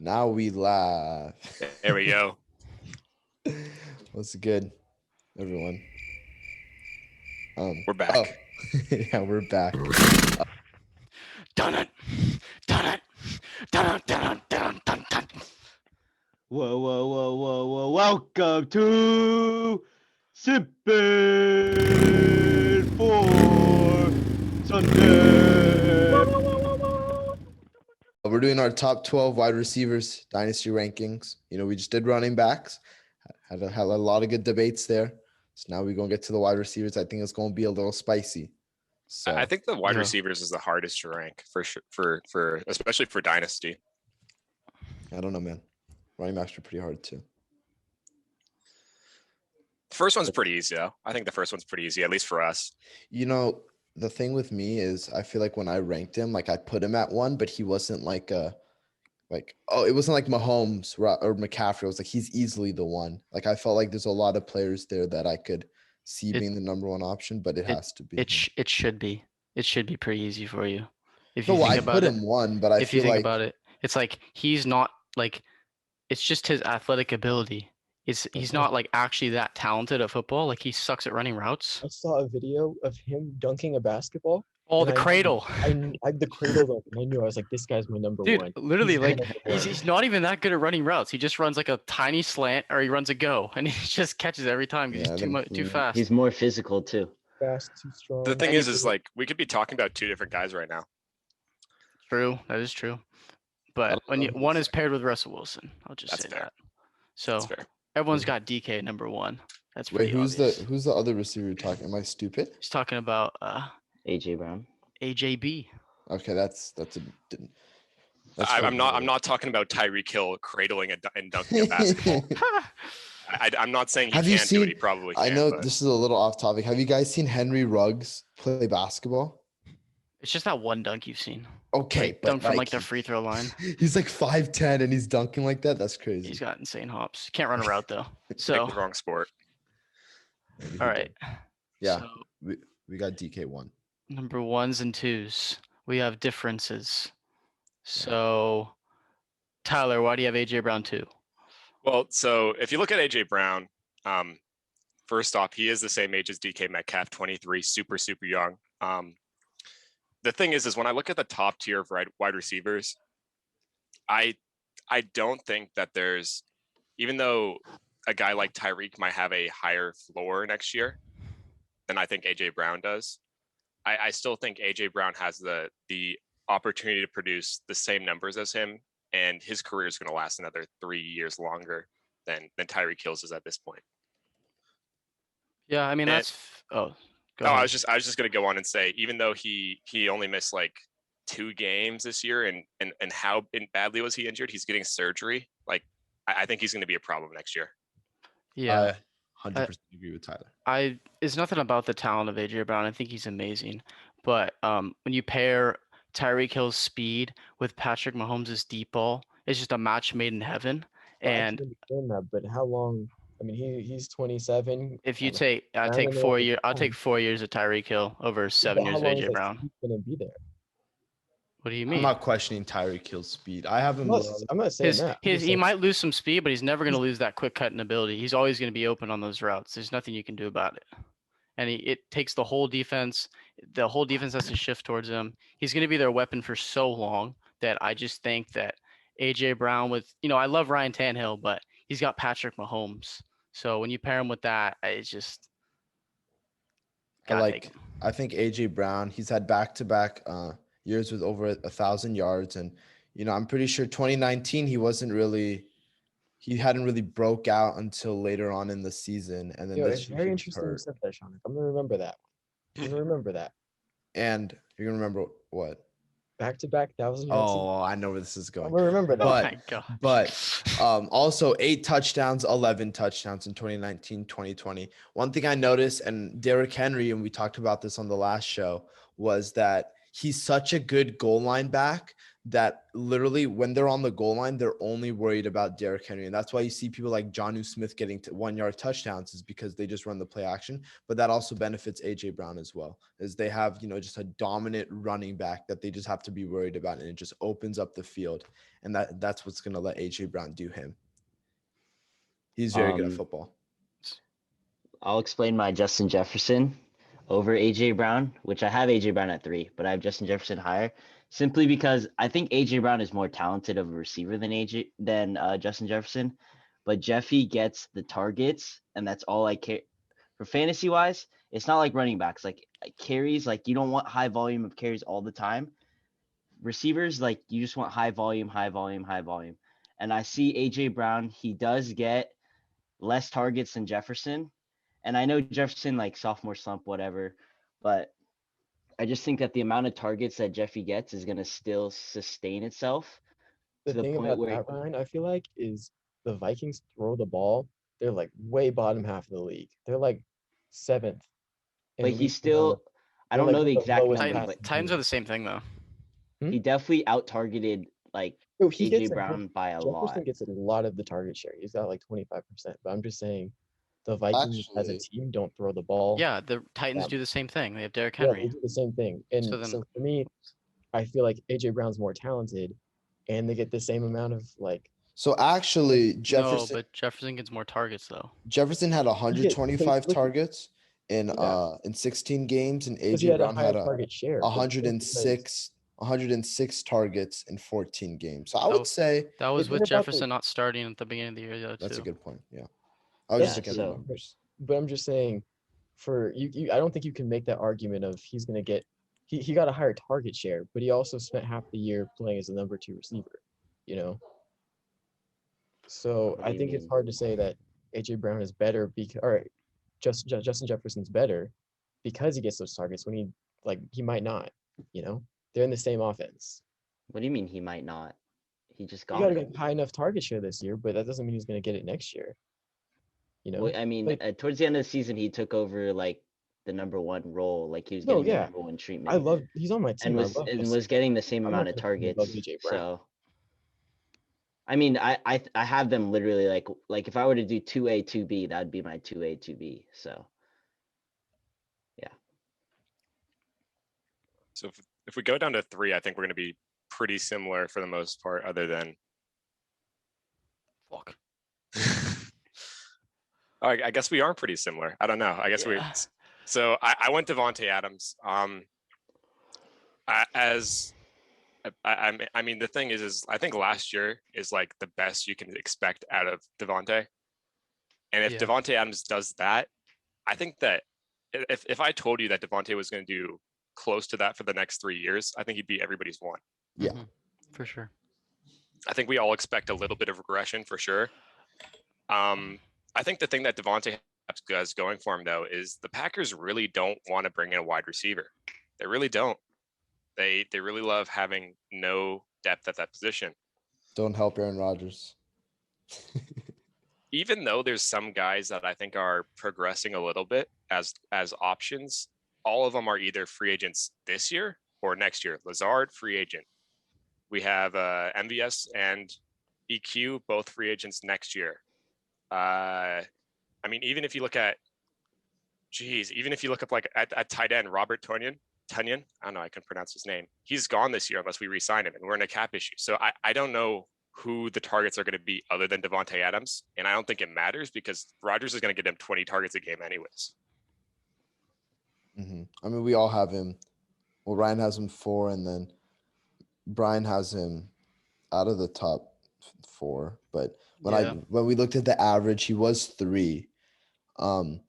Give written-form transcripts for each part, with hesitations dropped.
Now we laugh. There we go. What's good, everyone? We're back. Oh, yeah, we're back. Dun it, dun it, dun it, dun it, dun it, dun dun. Whoa! Welcome to Sippin' for Sunday. We're doing our top 12 wide receivers dynasty rankings. We just did running backs. Had a lot of good debates there. So now we're gonna get to the wide receivers. I think it's gonna be a little spicy. So I think the wide receivers is the hardest to rank for sure, for especially for dynasty. I don't know, man. Running backs are pretty hard too. The first one's pretty easy, though. I think the first one's pretty easy, at least for us. The thing with me is I feel like when I ranked him, like I put him at 1, but he wasn't it wasn't like Mahomes or McCaffrey. It was like he's easily the one. Like I felt like there's a lot of players there that I could see being the number one option, but it has to be. It should be. It should be pretty easy for you. If No, you think I about put it, him 1, but I if you feel think like about it, it's like he's not like it's just his athletic ability. He's not like actually that talented at football. Like he sucks at running routes. I saw a video of him dunking a basketball. Oh, and the cradle. I the cradle dunk, and I knew I was like, this guy's my number Dude, one. literally, He's my like number one. he's not even that good at running routes. He just runs like a tiny slant, or he runs a go, and he just catches every time because he's too fast. He's more physical too. Fast, too strong. The thing is like we could be talking about two different guys right now. True, that is true. But when one is paired with Russell Wilson, I'll just say that. So everyone's got DK number 1. That's pretty obvious. Who's the other receiver you're talking? Am I stupid? He's talking about AJ Brown. AJB. Okay, I'm not talking about Tyreek Hill cradling and dunking a basketball. I'm not saying he can't do it. He probably can. I know this is a little off topic. Have you guys seen Henry Ruggs play basketball? It's just that one dunk you've seen. Okay, like, dunk from like the free throw line. He's like 5'10" and he's dunking like that. That's crazy. He's got insane hops. Can't run a route though. So the wrong sport. All right. Yeah, so, we got DK 1. Number 1s and 2s. We have differences. So, Tyler, why do you have AJ Brown 2? Well, so if you look at AJ Brown, first off, he is the same age as DK Metcalf, 23, super young. The thing is when I look at the top tier of wide receivers, I don't think that there's, even though a guy like Tyreek might have a higher floor next year than I think AJ Brown does, I still think AJ Brown has the opportunity to produce the same numbers as him, and his career is going to last another 3 years longer than Tyreek Hill's is at this point. Yeah, I mean I was just going to go on and say, even though he only missed like 2 games this year, and how badly was he injured? He's getting surgery. Like I think he's going to be a problem next year. Yeah. 100% agree with Tyler. It's nothing about the talent of AJ Brown. I think he's amazing. But when you pair Tyreek Hill's speed with Patrick Mahomes' deep ball, it's just a match made in heaven. And I understand that, but how long? I mean, he's 27. If you I'll take 4 years of Tyreek Hill over 7 years of AJ Brown. He's gonna be there. What do you mean? I'm not questioning Tyreek Hill's speed. I haven't. I'm not saying that. He might lose some speed, but he's never going to lose that quick cutting ability. He's always going to be open on those routes. There's nothing you can do about it. And it takes the whole defense. The whole defense has to shift towards him. He's going to be their weapon for so long that I just think that AJ Brown with, I love Ryan Tannehill, but he's got Patrick Mahomes. So when you pair him with that, it's just. I think AJ Brown, he's had back-to-back years with over 1,000 yards. And, I'm pretty sure 2019, he hadn't really broke out until later on in the season. And then it's very interesting you said that, Sean. I'm going to remember that. And you're going to remember what? Back-to-back 1,000 yards. Oh, I know where this is going. I'm going to remember that. But also 8 touchdowns, 11 touchdowns in 2019, 2020. One thing I noticed, and Derrick Henry, and we talked about this on the last show, was that he's such a good goal line back that literally when they're on the goal line, they're only worried about Derrick Henry. And that's why you see people like Jonnu Smith getting to 1-yard touchdowns, is because they just run the play action. But that also benefits AJ Brown as well, as they have, just a dominant running back that they just have to be worried about. And it just opens up the field. And that's what's going to let AJ Brown do him. He's very good at football. I'll explain my Justin Jefferson over AJ Brown, which I have AJ Brown at 3, but I have Justin Jefferson higher, simply because I think AJ Brown is more talented of a receiver than Justin Jefferson, but Jeffy gets the targets, and that's all I care for fantasy wise. It's not like running backs, like carries, like you don't want high volume of carries all the time. Receivers, like you just want high volume. And I see AJ Brown, he does get less targets than Jefferson. And I know Jefferson, like sophomore slump, whatever, but I just think that the amount of targets that Jeffy gets is going to still sustain itself The to the thing point about where that, Ryan, I feel like, is the Vikings throw the ball. They're like way bottom half of the league. They're like 7th. but in he league still, I They're don't like know the one of the exact lowest number, passing but Titans are teams. the same thing though. he definitely out targeted like So he gets AJ Brown by a lot. Jefferson gets a lot of the target share. He's got like 25%. But I'm just saying, the Vikings as a Actually- team don't throw the ball. Yeah, the Titans Yeah. do the same thing. They have Derrick Yeah, Henry. they do the same thing. And So so, then- for me, I feel like AJ Brown's more talented, and they get the same amount of like. So actually, No, Jefferson but Jefferson gets more targets though. Jefferson had 125 look at- targets in Yeah. 16 games, and Because he AJ had a Brown higher had target share. but it's because 106 targets in 14 games. So I Oh, would say That was It's with about the- Jefferson not starting at the beginning of the year though too. that's a good point. Yeah, I was Yeah, just looking at the so- numbers. But I'm just saying, for you, I don't think you can make that argument of he's going to get. He got a higher target share, but he also spent half the year playing as a number 2 receiver. So What do I you think it's mean? hard to say that AJ Brown is better because, or Justin Jefferson's better because he gets those targets when he might not. They're in the same offense. What do you mean he might not? He just He got got to it. get high enough target share this year, but that doesn't mean he's going to get it next year. Well, I mean, like- towards the end of the season, he took over like the number 1 role, like he was No, getting the yeah. number 1 treatment. I love. He's on my team. and I was love and this. was getting the same I'm amount not of gonna complain about targets. AJ Brown. So, I mean, I have them literally like if I were to do 2A 2B, that'd be my 2A 2B. So, So if we go down to 3, I think we're going to be pretty similar for the most part, other than Fuck. I guess we are pretty similar. I don't know. I guess Yeah. So I went Devontae Adams. I mean, the thing is I think last year is like the best you can expect out of Devontae. And if Yeah. Devontae Adams does that, I think that if I told you that Devontae was going to do close to that for the next 3 years, I think he'd be everybody's one. Yeah. For sure. I think we all expect a little bit of regression for sure. I think the thing that Devontae has going for him though is the Packers really don't want to bring in a wide receiver. They really don't. They really love having no depth at that position. Don't help Aaron Rodgers. Even though there's some guys that I think are progressing a little bit as options, all of them are either free agents this year or next year. Lazard, free agent. We have MVS and EQ, both free agents next year. I mean, even if you look up like at tight end, Robert Tonyan, I don't know, I can pronounce his name. He's gone this year unless we re-sign him, and we're in a cap issue. So I don't know who the targets are going to be other than Devontae Adams, and I don't think it matters because Rodgers is going to get him 20 targets a game anyways. I mean, we all have him. Well, Ryan has him 4, and then Brian has him out of the top 4. But when we looked at the average, he was 3. And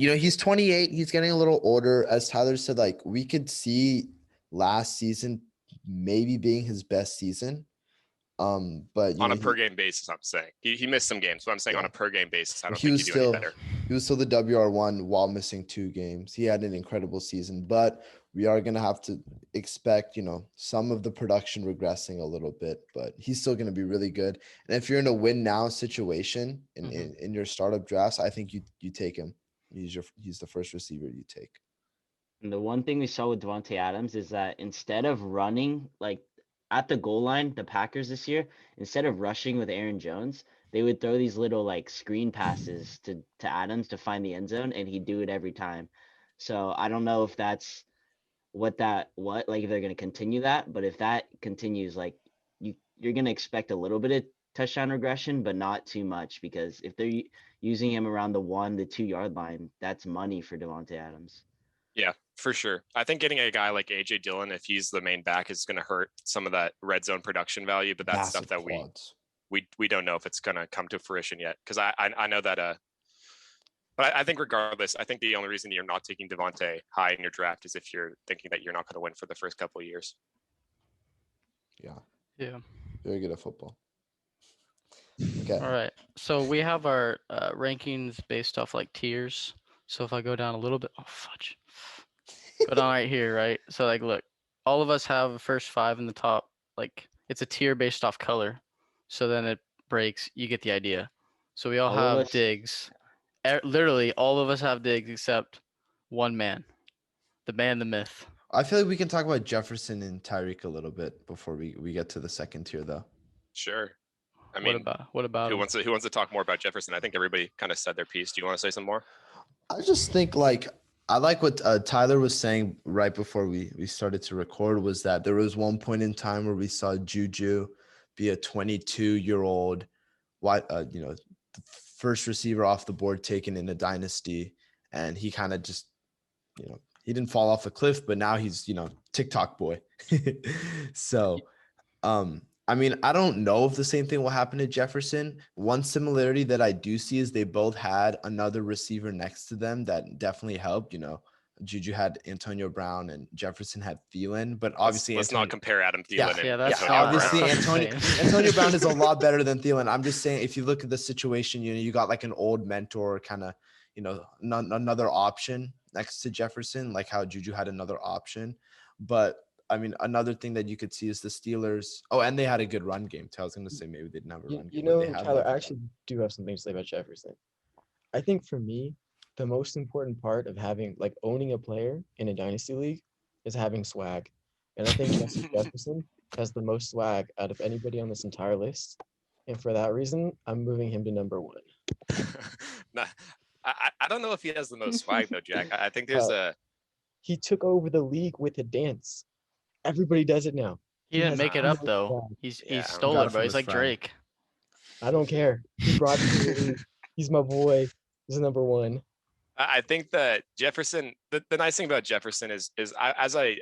he's 28. He's getting a little older. As Tyler said, like we could see last season maybe being his best season. But On a per game basis, I'm saying he missed some games, but I'm saying on a per game basis, I don't think he'd do any better. He was still the WR1 while missing 2 games. He had an incredible season, but we are going to have to expect, some of the production regressing a little bit, but he's still going to be really good. And if you're in a win now situation in your startup drafts, I think you take him. He's the first receiver you take. And the one thing we saw with Devontae Adams is that instead of running like at the goal line, the Packers this year, instead of rushing with Aaron Jones, they would throw these little like screen passes to Adams to find the end zone, and he'd do it every time. So I don't know if that's what like if they're gonna continue that, but if that continues, like you're gonna expect a little bit of touchdown regression, but not too much because if they're using him around the 1 to 2 yard line, that's money for Devontae Adams. Yeah, for sure. I think getting a guy like AJ Dillon, if he's the main back, is going to hurt some of that red zone production value. But that's stuff that we don't know if it's going to come to fruition yet. Because I know that. But I think regardless, I think the only reason you're not taking Devontae high in your draft is if you're thinking that you're not going to win for the first couple of years. Yeah. Yeah. Very good at football. Okay. All right. So we have our rankings based off like tiers. So if I go down a little bit, oh fudge. Go down right here, right? So like, look, all of us have the first 5 in the top. Like it's a tier based off color. So then it breaks. You get the idea. So we all All of have us- Diggs. Literally, all of us have Diggs except one man, the man, the myth. I feel like we can talk about Jefferson and Tyreek a little bit before we get to the second tier, though. Sure. I What mean, about who him? wants to talk more about Jefferson? I think everybody kind of said their piece. Do you want to say some more? I just think I like what Tyler was saying right before we started to record was that there was one point in time where we saw Juju be a 22-year-old, the first receiver off the board taken in a dynasty, and he kind of just, he didn't fall off a cliff, but now he's, TikTok boy. So, I mean, I don't know if the same thing will happen to Jefferson. One similarity that I do see is they both had another receiver next to them that definitely helped. Juju had Antonio Brown and Jefferson had Thielen, but obviously let's not compare Adam Thielen Yeah, and yeah, that's Antonio obviously Brown. Antonio Brown is a lot better than Thielen. I'm just saying, if you look at the situation, you got like an old mentor kind of, another option next to Jefferson, like how Juju had another option. But I mean, another thing that you could see is the Steelers. Oh, and they had a good run game too. I was going to say maybe they didn't have a run game. But they have Tyler, I actually do have something to say about Jefferson. I think for me, the most important part of owning a player in a dynasty league is having swag. And I think Justin Jefferson has the most swag out of anybody on this entire list. And for that reason, I'm moving him to number 1. Nah, I don't know if he has the most swag though, Jack. I think there's He took over the league with a dance. Everybody does it now. He didn't has make it no up though. swag. He Yeah, stole got it, it bro. from He's his like friend. Drake. I don't care. He brought it to the league. He's my boy. He's number 1. I think that Jefferson. The nice thing about Jefferson is as I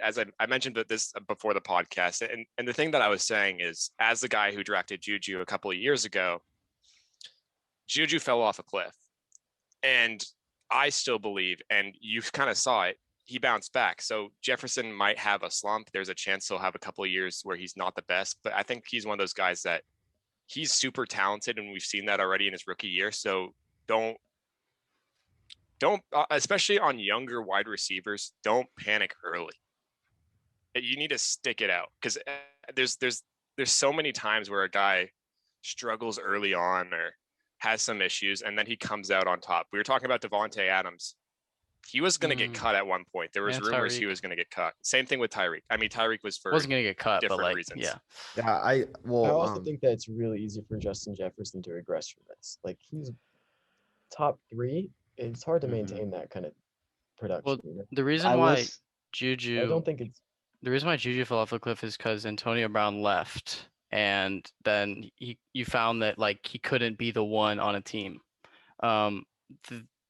mentioned this before the podcast, and the thing that I was saying is, as the guy who drafted Juju a couple of years ago, Juju fell off a cliff, and I still believe, and you kind of saw it, he bounced back. So Jefferson might have a slump. There's a chance he'll have a couple of years where he's not the best, but I think he's one of those guys that he's super talented, and we've seen that already in his rookie year. So don't especially on younger wide receivers, don't panic early. You need to stick it out because there's so many times where a guy struggles early on or has some issues, and then he comes out on top. We were talking about Devontae Adams. He was going to get cut at one point. There was rumors he was going to get cut. Same thing with Tyreek. I mean, Tyreek wasn't going to get cut, different but like, reasons. yeah. Yeah, I also think that it's really easy for Justin Jefferson to regress from this. Like he's top 3. It's hard to maintain that kind of production. Well, the reason why Juju, I don't think it's the reason why Juju fell off a cliff is because Antonio Brown left, and then you found that like he couldn't be the one on a team. The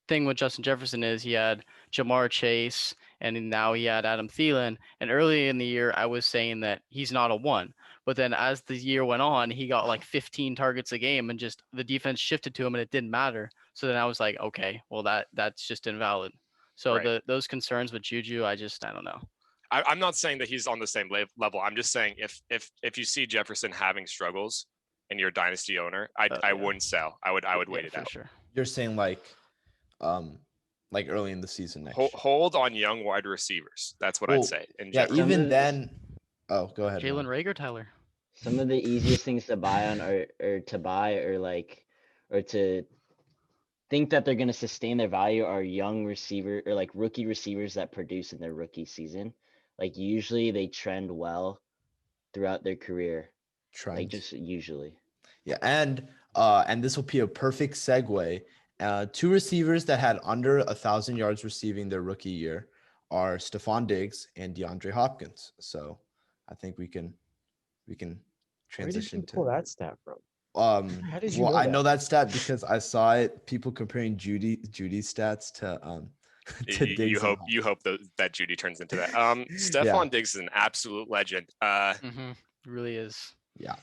thing with Justin Jefferson is he had Jamar Chase, and now he had Adam Thielen. And early in the year, I was saying that he's not a 1. But then as the year went on, he got like 15 targets a game, and just the defense shifted to him, and it didn't matter. So then I was like, okay, well that's just invalid. So Right. those concerns with Juju, I don't know. I'm not saying that he's on the same level. I'm just saying if you see Jefferson having struggles and you're a dynasty owner, I wouldn't sell. I would wait it for out. Sure. You're saying like early in the season next year. Hold on young wide receivers. That's what I'd say. In Yeah, general. even then. Oh, go ahead. Jalen Ryan. Reagor, Tyler. Some of the easiest things to buy on or to think that they're going to sustain their value are young receiver or like rookie receivers that produce in their rookie season. Like usually they trend well throughout their career. Like Trent. just usually. Yeah, and this will be a perfect segue. Two receivers that had under 1,000 yards receiving their rookie year are Stephon Diggs and DeAndre Hopkins. So I think we can Where did transition you pull to that stat from? How did you well, know I that? know that stat because I saw it. People comparing Judy's stats to to You, Diggs. And you hope that Judy turns into that. Yeah. Stephon Diggs is an absolute legend. Mm-hmm. Really is. Yeah.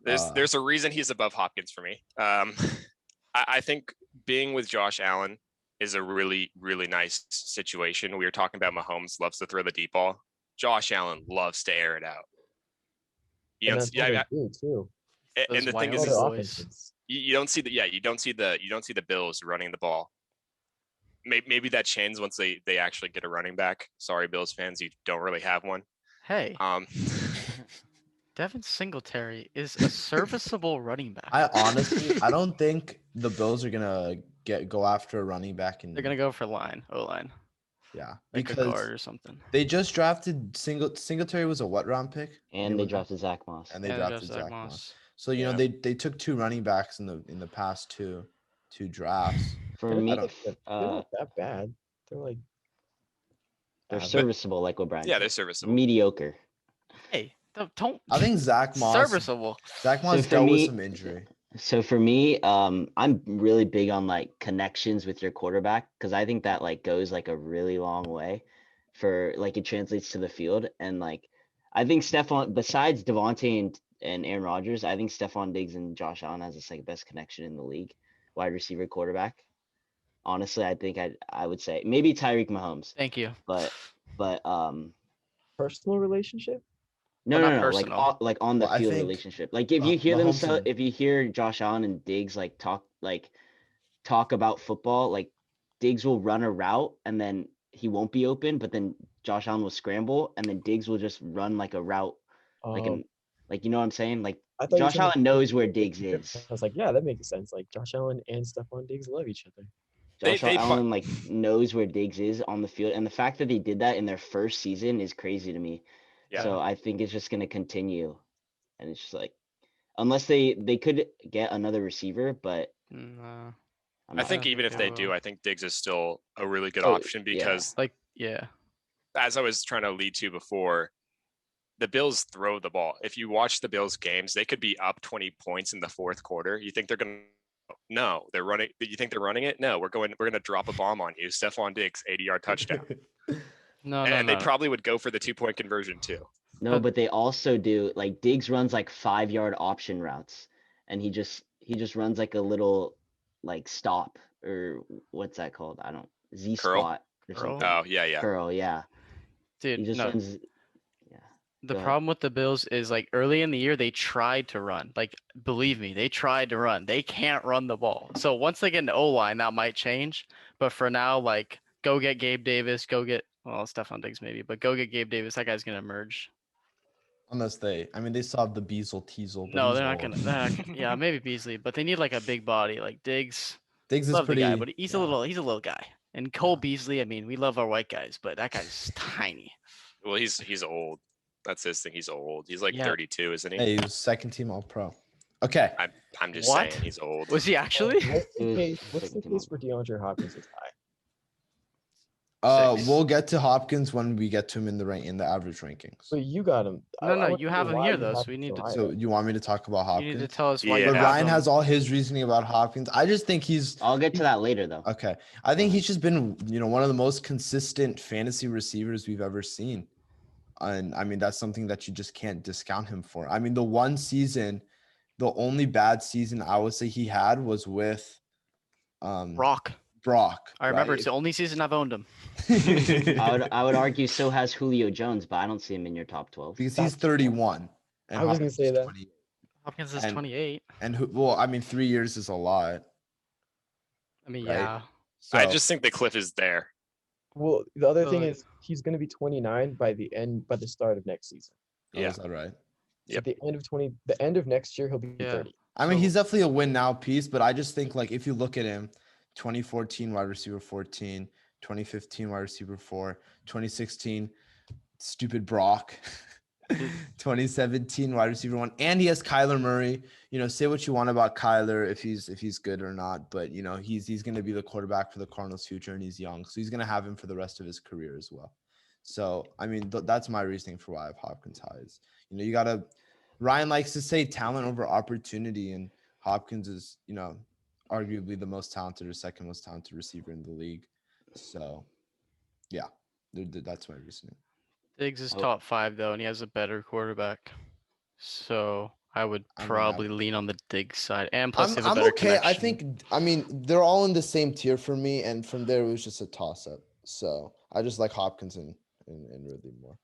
There's a reason he's above Hopkins for me. I think being with Josh Allen is a really, really nice situation. We were talking about Mahomes loves to throw the deep ball. Josh Allen loves to air it out. And that's what they do too. And the thing Wyoming is Other boys. offenses. you don't see you don't see the Bills running the ball. Maybe that changes once they actually get a running back. Sorry, Bills fans, you don't really have one. Hey, Devin Singletary is a serviceable running back. I honestly, I don't think the Bills are gonna go after a running back, and They're gonna go for O-line, yeah, like a because guard or something. they just drafted Singletary was a what round pick? And they drafted Zach Moss. And they And drafted Zach Zach Moss. Moss. So you know they took two running backs in the past two drafts. For They're me, not that bad. They're like they're average. serviceable, like what Brian Yeah, said. they're serviceable. Mediocre. Hey, don't. I think Zach Moss Serviceable. Zach Moss for dealt with me- some injury. So for me, I'm really big on like connections with your quarterback because I think that like goes like a really long way for like it translates to the field. And like I think Stephon, besides Devontae and Aaron Rodgers, I think Stephon Diggs and Josh Allen has the second best connection in the league, wide receiver quarterback. Honestly, I think I would say maybe Tyreek Mahomes, Thank you. but personal relationship. no, Well, no, not no, personal. like on the Well, I field think, relationship. Like if you hear Mahomes and- if you hear Josh Allen and Diggs like talk about football, like Diggs will run a route and then he won't be open, but then Josh Allen will scramble and then Diggs will just run like a route, like Um, you know what I'm saying? Like I thought you Josh said Allen knows where Diggs is. I was like, yeah, that makes sense. Like Josh Allen and Stephon Diggs love each other. Josh They Allen like knows where Diggs is on the field, and the fact that they did that in their first season is crazy to me. Yeah. So I think it's just gonna continue, and it's just like unless they could get another receiver, but No. I'm I not think don't even think if they they do, will. I think Diggs is still a really good Oh, option yeah. because Like, yeah. as I was trying to lead to before, the Bills throw the ball. If you watch the Bills games, they could be up 20 points in the fourth quarter. You think they're going to no, they're running. You think they're running it? No, we're going to drop a bomb on you. Stephon Diggs, 80-yard touchdown. No, And no, they no. probably would go for the 2-point conversion too. No, but they also do like Diggs runs like 5-yard option routes, and he just runs like a little like stop or what's that called? I don't Z Curl? spot or Curl? something. Oh, yeah. Curl, yeah. He Dude, just no. runs. Yeah. The Go ahead. problem with the Bills is like early in the year they tried to run. Like believe me, they tried to run. They can't run the ball. So once they get an O-line, that might change. But for now, like go get Gabe Davis, go get Stephon Diggs maybe, but go get Gabe Davis. That guy's gonna emerge. Unless they still have the Beasley Teasel, but No, he's they're not old. gonna. Yeah, maybe Beasley, but they need like a big body. Like Diggs, Diggs is love pretty. the guy, but he's yeah. a little guy. And Cole Beasley, I mean, we love our white guys, but that guy's tiny. Well, he's old. That's his thing. He's old. He's like Yeah. 32, isn't he? Hey, he was second team All Pro. Okay. I'm just What? saying he's old. Was he actually? What's the case for DeAndre Hopkins is high? Six. We'll get to Hopkins when we get to him in the average rankings. So you got him. No, no, wanna you know have him why here you though, have so we him need to. high. So you want me to talk about You Hopkins? need to tell us why Yeah. you But have Ryan him. has all his reasoning about Hopkins. I just think he's I'll get to that later though. okay. I think he's just been, one of the most consistent fantasy receivers we've ever seen. And I mean, that's something that you just can't discount him for. I mean, the only bad season I would say he had was with Brock. Brock. I remember right? it's the only season I've owned him. I would argue so has Julio Jones, but I don't see him in your top 12. because he's 31. And I was gonna Hopkins say is that. 28. Hopkins is And- 28. Well, I mean, 3 years is a lot. I mean, right? yeah. So, I just think the cliff is there. Well, the other thing Like- is he's going to be 29 by the start of next season. Yeah. is that right? So at the end of next year, he'll be Yeah. 30. I mean, So- he's definitely a win now piece, but I just think like if you look at him, 2014 wide receiver 14, 2015 wide receiver 4, 2016 stupid Brock, 2017 wide receiver 1, and he has Kyler Murray. Say what you want about Kyler if he's good or not, but he's going to be the quarterback for the Cardinals' future, and he's young, so he's going to have him for the rest of his career as well. So I mean, that's my reasoning for why I have Hopkins high. Is you gotta. Ryan likes to say talent over opportunity, and Hopkins is arguably the most talented or second most talented receiver in the league. So yeah, that's my reasoning. Diggs is Oh. top 5 though, and he has a better quarterback. So I would I mean, probably lean on the Diggs side, and plus they have a I'm better okay. connection. I mean, they're all in the same tier for me, and from there it was just a toss up. So I just like Hopkins and Ridley more.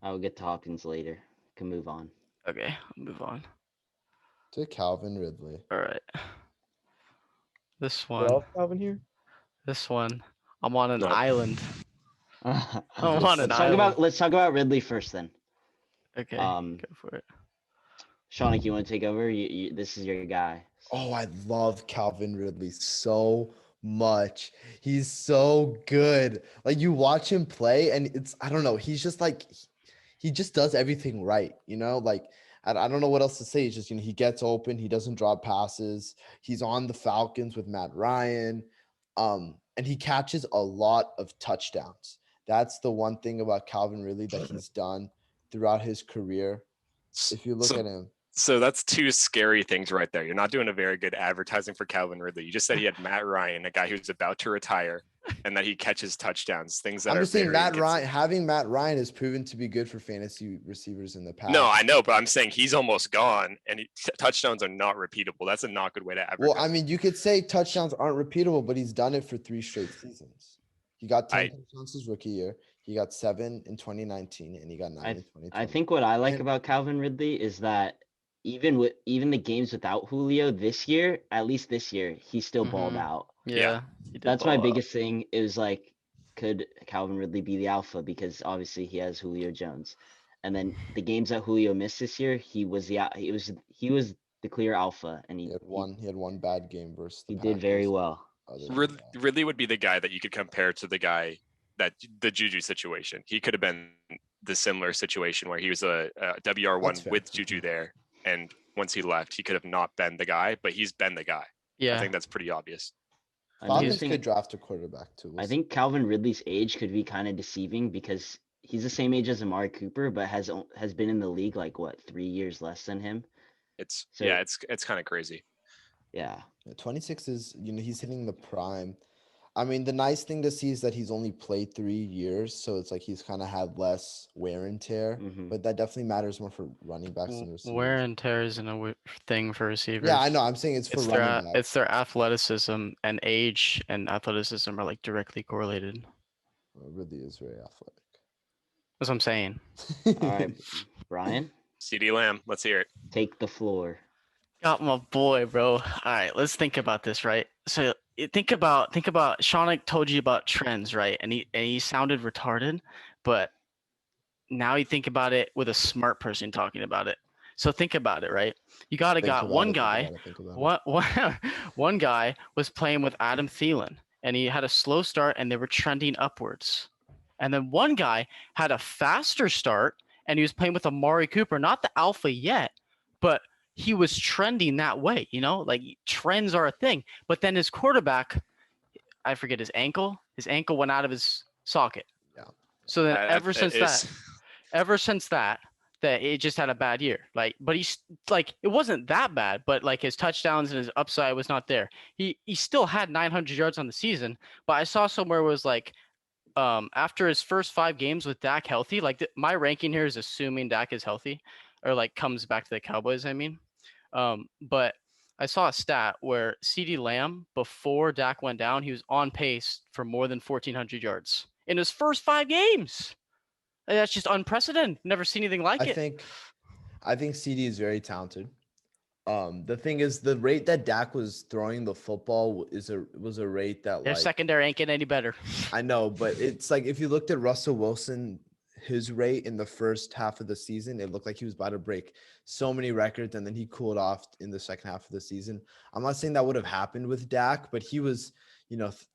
I will get to Hopkins later. Can move on. Okay, I'll move on. To Calvin Ridley. All right. This We're one. all Calvin here. This one. I'm on an Nope. island. let's I'm on an island. talk about Ridley first then. Okay, Um, go for it. Shaunick, you want to take over? This is your guy. Oh, I love Calvin Ridley so much. He's so good. Like you watch him play, and I don't know. He's just like he just does everything right. Like I don't know what else to say. It's just he gets open. He doesn't drop passes. He's on the Falcons with Matt Ryan, and he catches a lot of touchdowns. That's the one thing about Calvin Ridley that he's done throughout his career. If you look at him. So that's two scary things right there. You're not doing a very good advertising for Calvin Ridley. You just said he had Matt Ryan, a guy who's about to retire, and that he catches touchdowns. Things that I'm are just saying very having Matt Ryan has proven to be good for fantasy receivers in the past. No, I know, but I'm saying he's almost gone, and touchdowns are not repeatable. That's a not good way to advertise. Well, I mean, you could say touchdowns aren't repeatable, but he's done it for 3 straight seasons. He got 10 touchdowns his rookie year. He got 7 in 2019, and he got 9 in 2020. I think what I like about Calvin Ridley is that even the games without Julio this year, at least this year, he still balled out. Yeah. That's my biggest thing is like, could Calvin Ridley be the alpha? Because obviously he has Julio Jones. And then the games that Julio missed this year, he was the clear alpha, and he had one bad game versus the he did very Packers. well. Ridley would be the guy that you could compare to the guy that the Juju situation. He could have been the similar situation where he was a WR1 with Juju there. And once he left, he could have not been the guy, but he's been the guy. Yeah. I think that's pretty obvious. Falcons could draft a quarterback too. I think Calvin Ridley's age could be kind of deceiving because he's the same age as Amari Cooper, but has been in the league like 3 years less than him. It's kind of crazy. Yeah. 26 is he's hitting the prime. I mean, the nice thing to see is that he's only played 3 years, so it's like he's kind of had less wear and tear. Mhm. But that definitely matters more for running backs and receivers. Wear and tear isn't a thing for receivers. Yeah, I know. I'm saying it's for running backs. It's their athleticism, and age and athleticism are like directly correlated. Ridley is very athletic. That's what I'm saying. All right, Brian, CeeDee Lamb, let's hear it. take the floor. Got my boy, bro. All right, let's think about this, right? So think about Shaunick told you about trends, right? And he sounded retarded, but now you think about it with a smart person talking about it. So think about it, right? You got one guy. One guy was playing with Adam Thielen, and he had a slow start, and they were trending upwards. And then one guy had a faster start, and he was playing with Amari Cooper, not the alpha yet, but he was trending that way, like trends are a thing. But then his quarterback, I forget his ankle went out of his socket. Yeah. So then ever since that it just had a bad year. But he's like, it wasn't that bad, but like his touchdowns and his upside was not there. He still had 900 yards on the season, but I saw somewhere it was like, after his first 5 games with Dak healthy, like my ranking here is assuming Dak is healthy or like comes back to the Cowboys, I mean. But I saw a stat where CeeDee Lamb, before Dak went down, he was on pace for more than 1,400 yards in his first 5 games. That's just unprecedented. Never seen anything like it. I think CD is very talented. The thing is, the rate that Dak was throwing the football was a rate that their secondary ain't getting any better. I know, but it's like if you looked at Russell Wilson his rate in the first half of the season, it looked like he was about to break so many records, and then he cooled off in the second half of the season. I'm not saying that would have happened with Dak, but he was,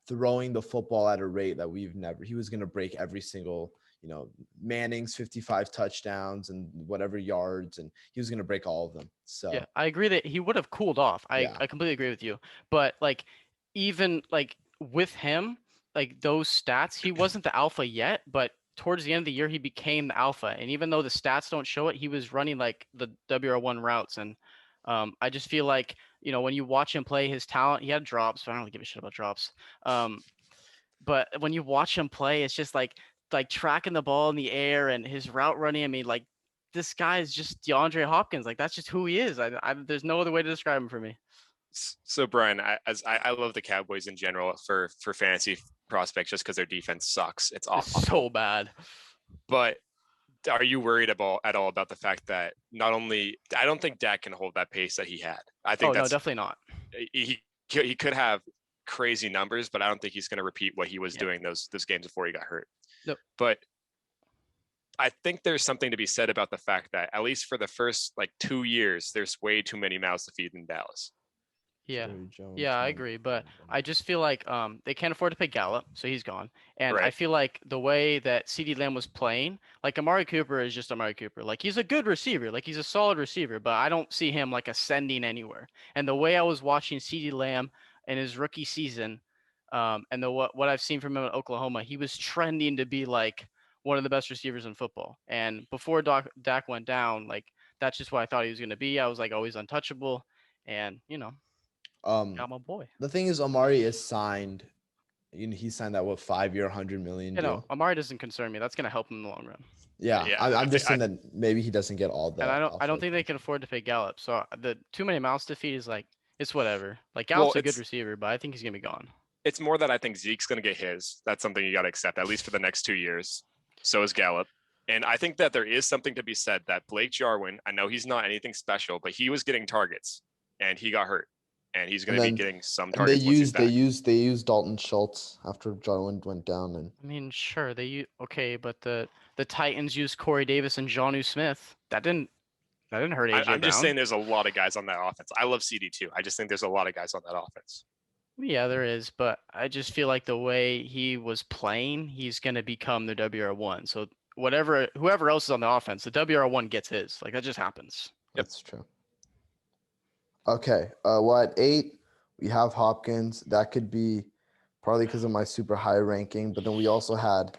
throwing the football at a rate that he was going to break every single, Manning's 55 touchdowns and whatever yards, and he was going to break all of them. So Yeah, I agree that he would have cooled off. I completely agree with you. But like, even like with him, like those stats, he wasn't the alpha yet, but towards the end of the year, he became the alpha. And even though the stats don't show it, he was running like the WR1 routes. And I just feel like, when you watch him play, his talent, he had drops, but I don't really give a shit about drops. But when you watch him play, it's just like tracking the ball in the air and his route running. I mean, like, this guy is just DeAndre Hopkins. Like, that's just who he is. There's no other way to describe him for me. So Brian, I love the Cowboys in general for fantasy prospects just because their defense sucks. It's awful. It's so bad. But are you worried at all about the fact that not only I don't think Dak can hold that pace that he had. I think no, definitely not. He could have crazy numbers, but I don't think he's going to repeat what he was doing those games before he got hurt. Nope. But I think there's something to be said about the fact that at least for the first 2 years, there's way too many mouths to feed in Dallas. Yeah. Yeah, I agree. But I just feel like they can't afford to pay Gallup, so he's gone. And I feel like the way that CeeDee Lamb was playing, like Amari Cooper is just Amari Cooper. Like, he's a good receiver. Like, he's a solid receiver, but I don't see him like ascending anywhere. And the way I was watching CeeDee Lamb in his rookie season, and what I've seen from him at Oklahoma, he was trending to be like one of the best receivers in football. And before Dak went down, like, that's just what I thought he was going to be. I was like always untouchable, and got my boy. The thing is, Amari is signed. He signed that 5-year, $100 million deal. No, Amari doesn't concern me. That's going to help him in the long run. Yeah, I'm just saying that maybe he doesn't get all that. And I don't think they can afford to pay Gallup. So the too many mouths to feed is like, it's whatever. Like, Gallup's a good receiver, but I think he's going to be gone. It's more that I think Zeke's going to get his. That's something you got to accept, at least for the next 2 years. So is Gallup. And I think that there is something to be said that Blake Jarwin, I know he's not anything special, but he was getting targets and he got hurt. And he's going to be getting some targets. They used Dalton Schultz after Jarwin went down. And I mean, sure, okay, but the Titans used Corey Davis and Jonnu Smith. That didn't hurt AJ I'm just Brown. saying there's a lot of guys on that offense. I love CD too. I just think there's a lot of guys on that offense. Yeah, there is, but I just feel like the way he was playing, he's going to become the WR1. So whoever else is on the offense, the WR1 gets his. Like, that just happens. That's true. Okay, well, at 8, we have Hopkins. That could be partly because of my super high ranking, but then we also had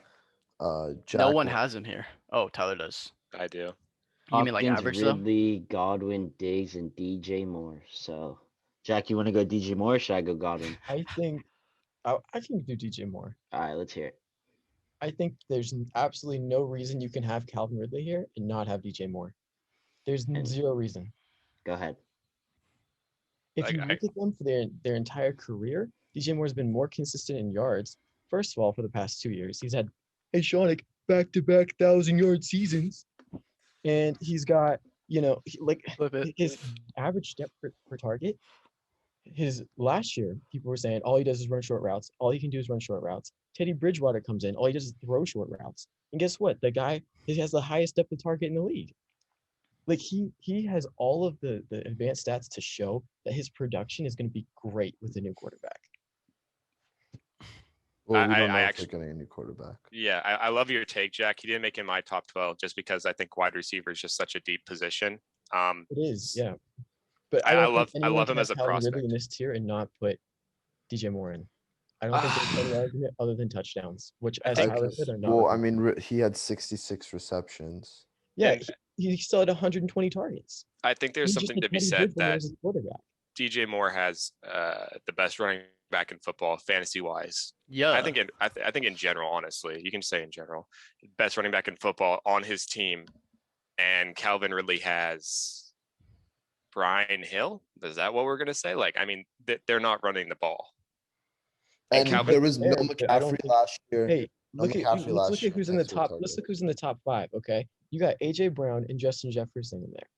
Jack. No one has him here. Oh, Tyler does. I do. You mean like average though? Ridley, Godwin, Diggs, and DJ Moore. So, Jack, you want to go DJ Moore or should I go Godwin? I think do DJ Moore. All right, let's hear it. I think there's absolutely no reason you can have Calvin Ridley here and not have DJ Moore. There's zero reason. Go ahead. If you look at them for their entire career, DJ Moore's been more consistent in yards. First of all, for the past 2 years, he's had back-to-back 1,000-yard seasons, and he's got his average depth per target. His last year, people were saying all he does is run short routes. All he can do is run short routes. Teddy Bridgewater comes in, all he does is throw short routes. And guess what? The guy has the highest depth of target in the league. Like, he has all of the advanced stats to show that his production is going to be great with the new quarterback. Well, we don't know if they're getting a new quarterback. Yeah, I love your take, Jack. He didn't make it in my top 12 just because I think wide receiver is just such a deep position. It is, yeah. But I love him as a prospect. Really in this tier and not put DJ Moore in. I don't think there's any argument other than touchdowns, which as Tyler said are not. Well, I mean, he had 66 receptions. Yeah, he still had 120 targets. I think there's something to be said that DJ Moore has the best running back in football, fantasy wise. Yeah, I think in general, honestly, you can say in general, best running back in football on his team, and Calvin Ridley has Brian Hill. Is that what we're gonna say? Like, I mean, they're not running the ball. And there was no McCaffrey last year. Hey, look at who's in the top. Let's look who's in the top 5. Okay, you got AJ Brown and Justin Jefferson in there.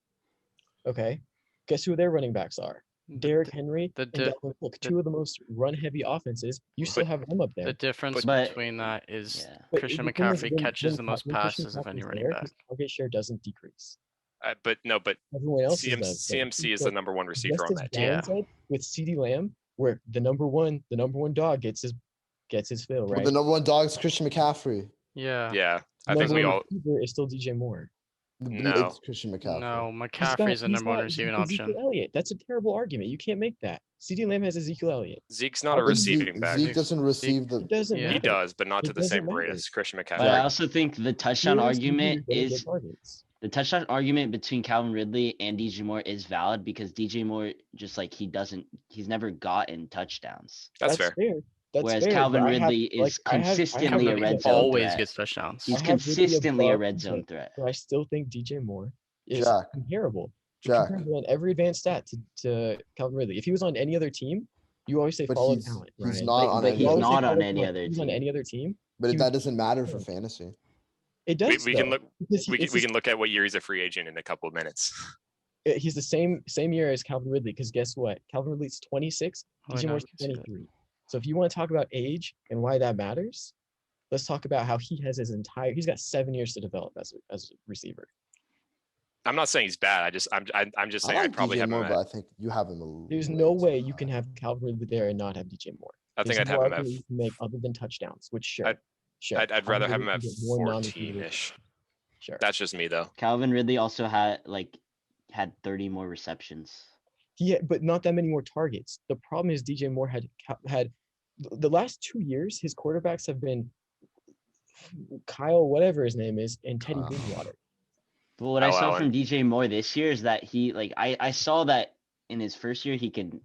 Okay, guess who their running backs are? Derrick Henry, the and di- Dalvin Cook, the- two of the most run-heavy offenses. You still have them up The there. difference But- between that is Yeah. But Christian the thing is, McCaffrey when- catches when the most Christian passes of any McCaffrey's running there, back. his target share doesn't decrease. But Everyone else's CM, does. though. CMC is So the number one receiver just on as that Brian team. Yeah. said, with CeeDee Lamb, where the number one dog gets his fill, Well, right? the number one dog is Christian McCaffrey. Yeah. Yeah, I number think we one all. receiver is still DJ Moore. No. It's Christian McCaffrey. No, He's McCaffrey's the number one got receiving Ezekiel option. Elliott. That's a terrible argument. You can't make that. CeeDee Lamb has Ezekiel Elliott. Zeke's not a But receiving back. Zeke doesn't receive the. It doesn't Yeah. He matter. does, but not to It the same doesn't rate matter. as Christian But I McCaffrey. also think the touchdown Fewer argument receivers is get targets. the touchdown argument between Calvin Ridley and DJ Moore is valid because DJ Moore just like he's never gotten touchdowns. That's fair. That's Whereas fair, Calvin but I have- Ridley is I have consistently a Ridley red above- zone Always threat. gets touchdowns. He's I have Ridley consistently a above red zone DJ, threat. But I still think DJ Moore is Jack. comparable. Jack. Comparable on every advanced stat to Calvin Ridley. If he was on any other team, you always say But follow he's- talent. he's Ryan. not on But any he's other You always say not on follow any talent. other If he's on team. any other team. But he that would- doesn't matter for fantasy. It does. We can though, look. because We it's can look at what year he's a free agent in a couple of minutes. he's the same year as Calvin Ridley. Because guess what? Calvin Ridley's 26. Oh, DJ no, Moore's I can see that. 23. So if you want to talk about age and why that matters, let's talk about how he's got 7 years to develop as a receiver. I'm not saying he's bad. I'm just saying I like probably DJ have Moore, him but at. I think you have him a There's little no late. way you can have Calvin Ridley there and not have DJ Moore. I think There's I'd have no him at. argument you can make other than touchdowns, which sure. Sure. I'd Calvin rather have Ridley him at can get more non-receiver 14ish. Sure. That's just me though. Calvin Ridley also had 30 more receptions. But not that many more targets. The problem is DJ Moore had the last 2 years, his quarterbacks have been Kyle, whatever his name is, and Teddy Kyle. Bridgewater. But what I saw Allen. from DJ Moore this year is that I saw that in his first year he can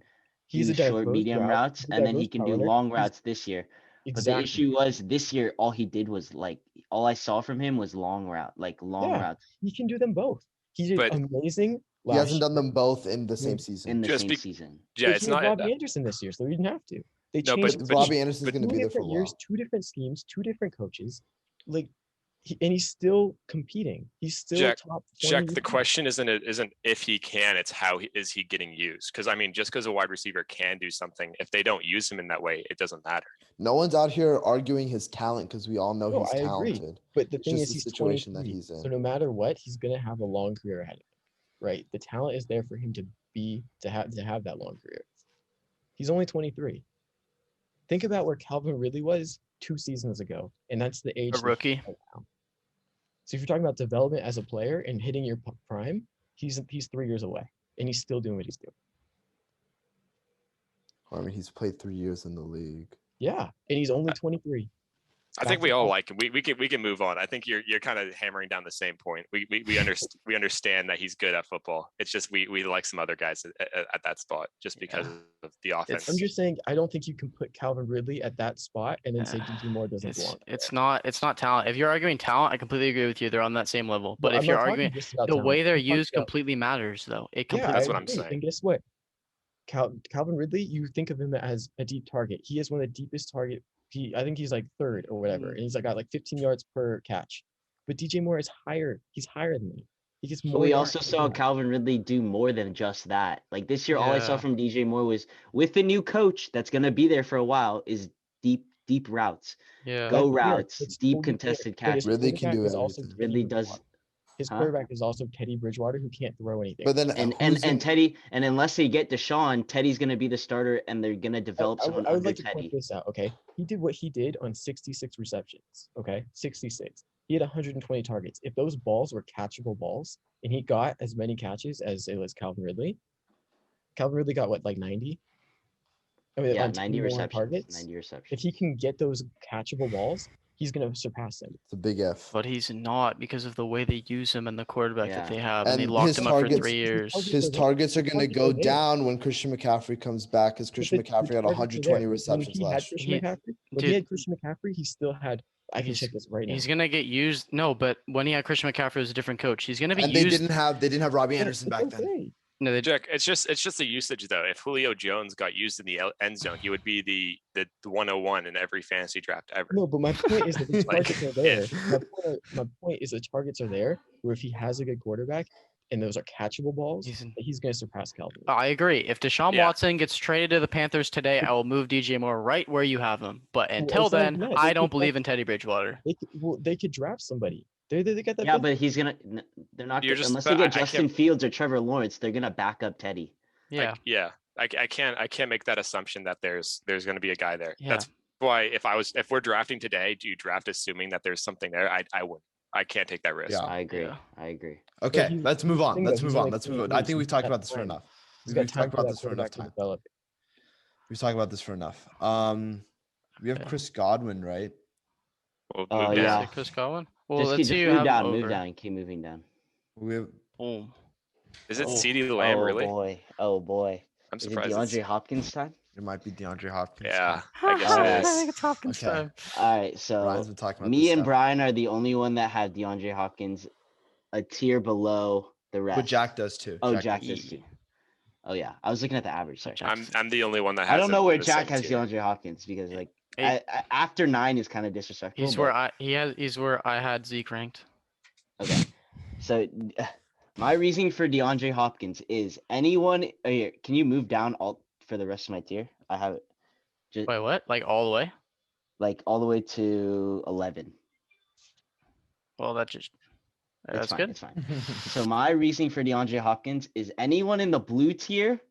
He's do a short, diverse medium route. routes, He's a and then he diverse can route do runner. long He's- routes this year. But Exactly. the issue was this year, all he did was all I saw from him was long Yeah. routes He can do them both. He did But- amazing. He hasn't last done them both in the Yeah. same season. in the Just same be- season. Yeah, But it's he had not. Robbie Anderson this year, so he didn't have to. They No, changed But it. Robbie Anderson's but going to Two be there for a different years, while. 2 different schemes, 2 different coaches. And he's still competing. He's still Jack- top 20 Jack, the receiver. question isn't if he can, it's how is he getting used? Because I mean, just because a wide receiver can do something, if they don't use him in that way, it doesn't matter. No one's out here arguing his talent because we all know No, he's I agree. talented. But the It's thing just is, the he's situation that 23, he's in. So no matter what, he's gonna have a long career ahead of him, right? The talent is there for him to have that long career. He's only 23. Think about where Calvin Ridley was 2 seasons ago, and that's the age. A that rookie. he's right now. So if you're talking about development as a player and hitting your prime, he's 3 years away, and he's still doing what he's doing. I mean, he's played 3 years in the league. Yeah, and he's only 23. I think we Back to all back. like him. We can move on. I think you're kind of hammering down the same point. We understand that he's good at football. It's just we like some other guys at that spot just because of the offense. I'm just saying, I don't think you can put Calvin Ridley at that spot and then say Yeah. DJ Moore doesn't belong. It's not talent. If you're arguing talent, I completely agree with you. They're on that same level. But I'm if you're not talking arguing just about the talent. way they're I'm talking used about- completely matters though. It Yeah, completely That's I what I'm agree. saying. And guess what? Calvin Ridley, you think of him as a deep target. He is one of the deepest target. I think he's like 3rd or whatever, and he's got like 15 yards per catch. But DJ Moore is higher. He's higher than that. He gets more. But we yards also per saw catch. Calvin Ridley do more than just that. Like this year, all I saw Yeah. from DJ Moore was with the new coach that's gonna be there for a while is deep routes, Yeah. go That's fair. routes, It's deep totally fair. contested But his catches. Ridley can quarterback do is also everything. Teddy Ridley does- Bridgewater. His Huh? quarterback is also Teddy Bridgewater, who can't throw anything. But then And who's gonna- Teddy, and unless they get Deshaun, Teddy's gonna be the starter, and they're gonna develop I someone would under like to point Teddy. this out. Okay, he did what he did on 66 receptions. Okay, 66. He had 120 targets. If those balls were catchable balls, and he got as many catches as it was Calvin Ridley got what, like 90? I mean, Yeah, on 10 90 more receptions. targets. 90 receptions. If he can get those catchable balls, he's gonna surpass them. It's a big F. But he's not because of the way they use him and the quarterback that they Yeah. have, and they And locked his him up for targets- 3 years. His targets are going to targets go are there. down when Christian McCaffrey comes back because Christian The McCaffrey had targets are there. 120 When receptions he had last year. Christian He- McCaffrey, when dude, he had Christian McCaffrey, he still had. I can he's- check this right now. He's gonna get used. No, but when he had Christian McCaffrey, it was a different coach. He's gonna be And they used. didn't have Robbie Anderson It's back then. okay. No, they Jack, it's just the usage though. If Julio Jones got used in the end zone, he would be the 101 in every fantasy draft ever. No, but my point is that the Like, targets are there. My point is the targets are there. Where if he has a good quarterback, and those are catchable balls, He's in- he's going to surpass Calvin. I agree. If Deshaun Yeah. Watson gets traded to the Panthers today, I will move DJ Moore right where you have him. But until it's not then, even that. I They don't could believe in Teddy Bridgewater. They could draft somebody. They got that. Yeah, fifth but pick. he's gonna. They're not You're gonna, just- unless but they get I can't- Justin Fields or Trevor Lawrence. They're gonna back up Teddy. Yeah. I can't make that assumption that there's going to be a guy there. Yeah. That's why if we're drafting today, do you draft assuming that there's something there? I wouldn't. I can't take that risk. Yeah. I agree. Yeah. I agree. Okay, he's- let's move on. thing Let's though, move he's on. only Let's move on. 28, I think so we've he's talked got about this for time. enough. He's got We've time talked about that this for enough quarterback to time. develop. We've talked about this for enough. We have Okay. Chris Godwin, right? We'll Oh, move yeah. down. Say Chris Godwin. Well, Just, let's just see you move have down. him Move over. down. Keep moving down. We have Boom. Is it Oh. CeeDee Lamb Oh really? boy. Oh boy. I'm Is it surprised. DeAndre Hopkins time? it might be DeAndre Hopkins. Yeah, I guess Alright. it I is. think it's Hopkins Okay. time. All right. So Ryan's been talking about me this and stuff. Brian are the only one that have DeAndre Hopkins a tier below the rest. But Jack does too. Oh, Jack does. does too. Oh yeah, I was looking at the average. Sorry. I'm the only one that has. I don't know him where in the Jack same has tier. DeAndre Hopkins because like Hey. after 9 is kind of disrespectful. He's but- where he's where I had Zeke ranked. Okay. So my reasoning for DeAndre Hopkins is anyone. Here, can you move down all for the rest of my tier? I have it. Just Wait, what? Like all the way? like all the way to 11. Well, that's just It's that's fine. good. It's fine. So my reasoning for DeAndre Hopkins is anyone in the blue tier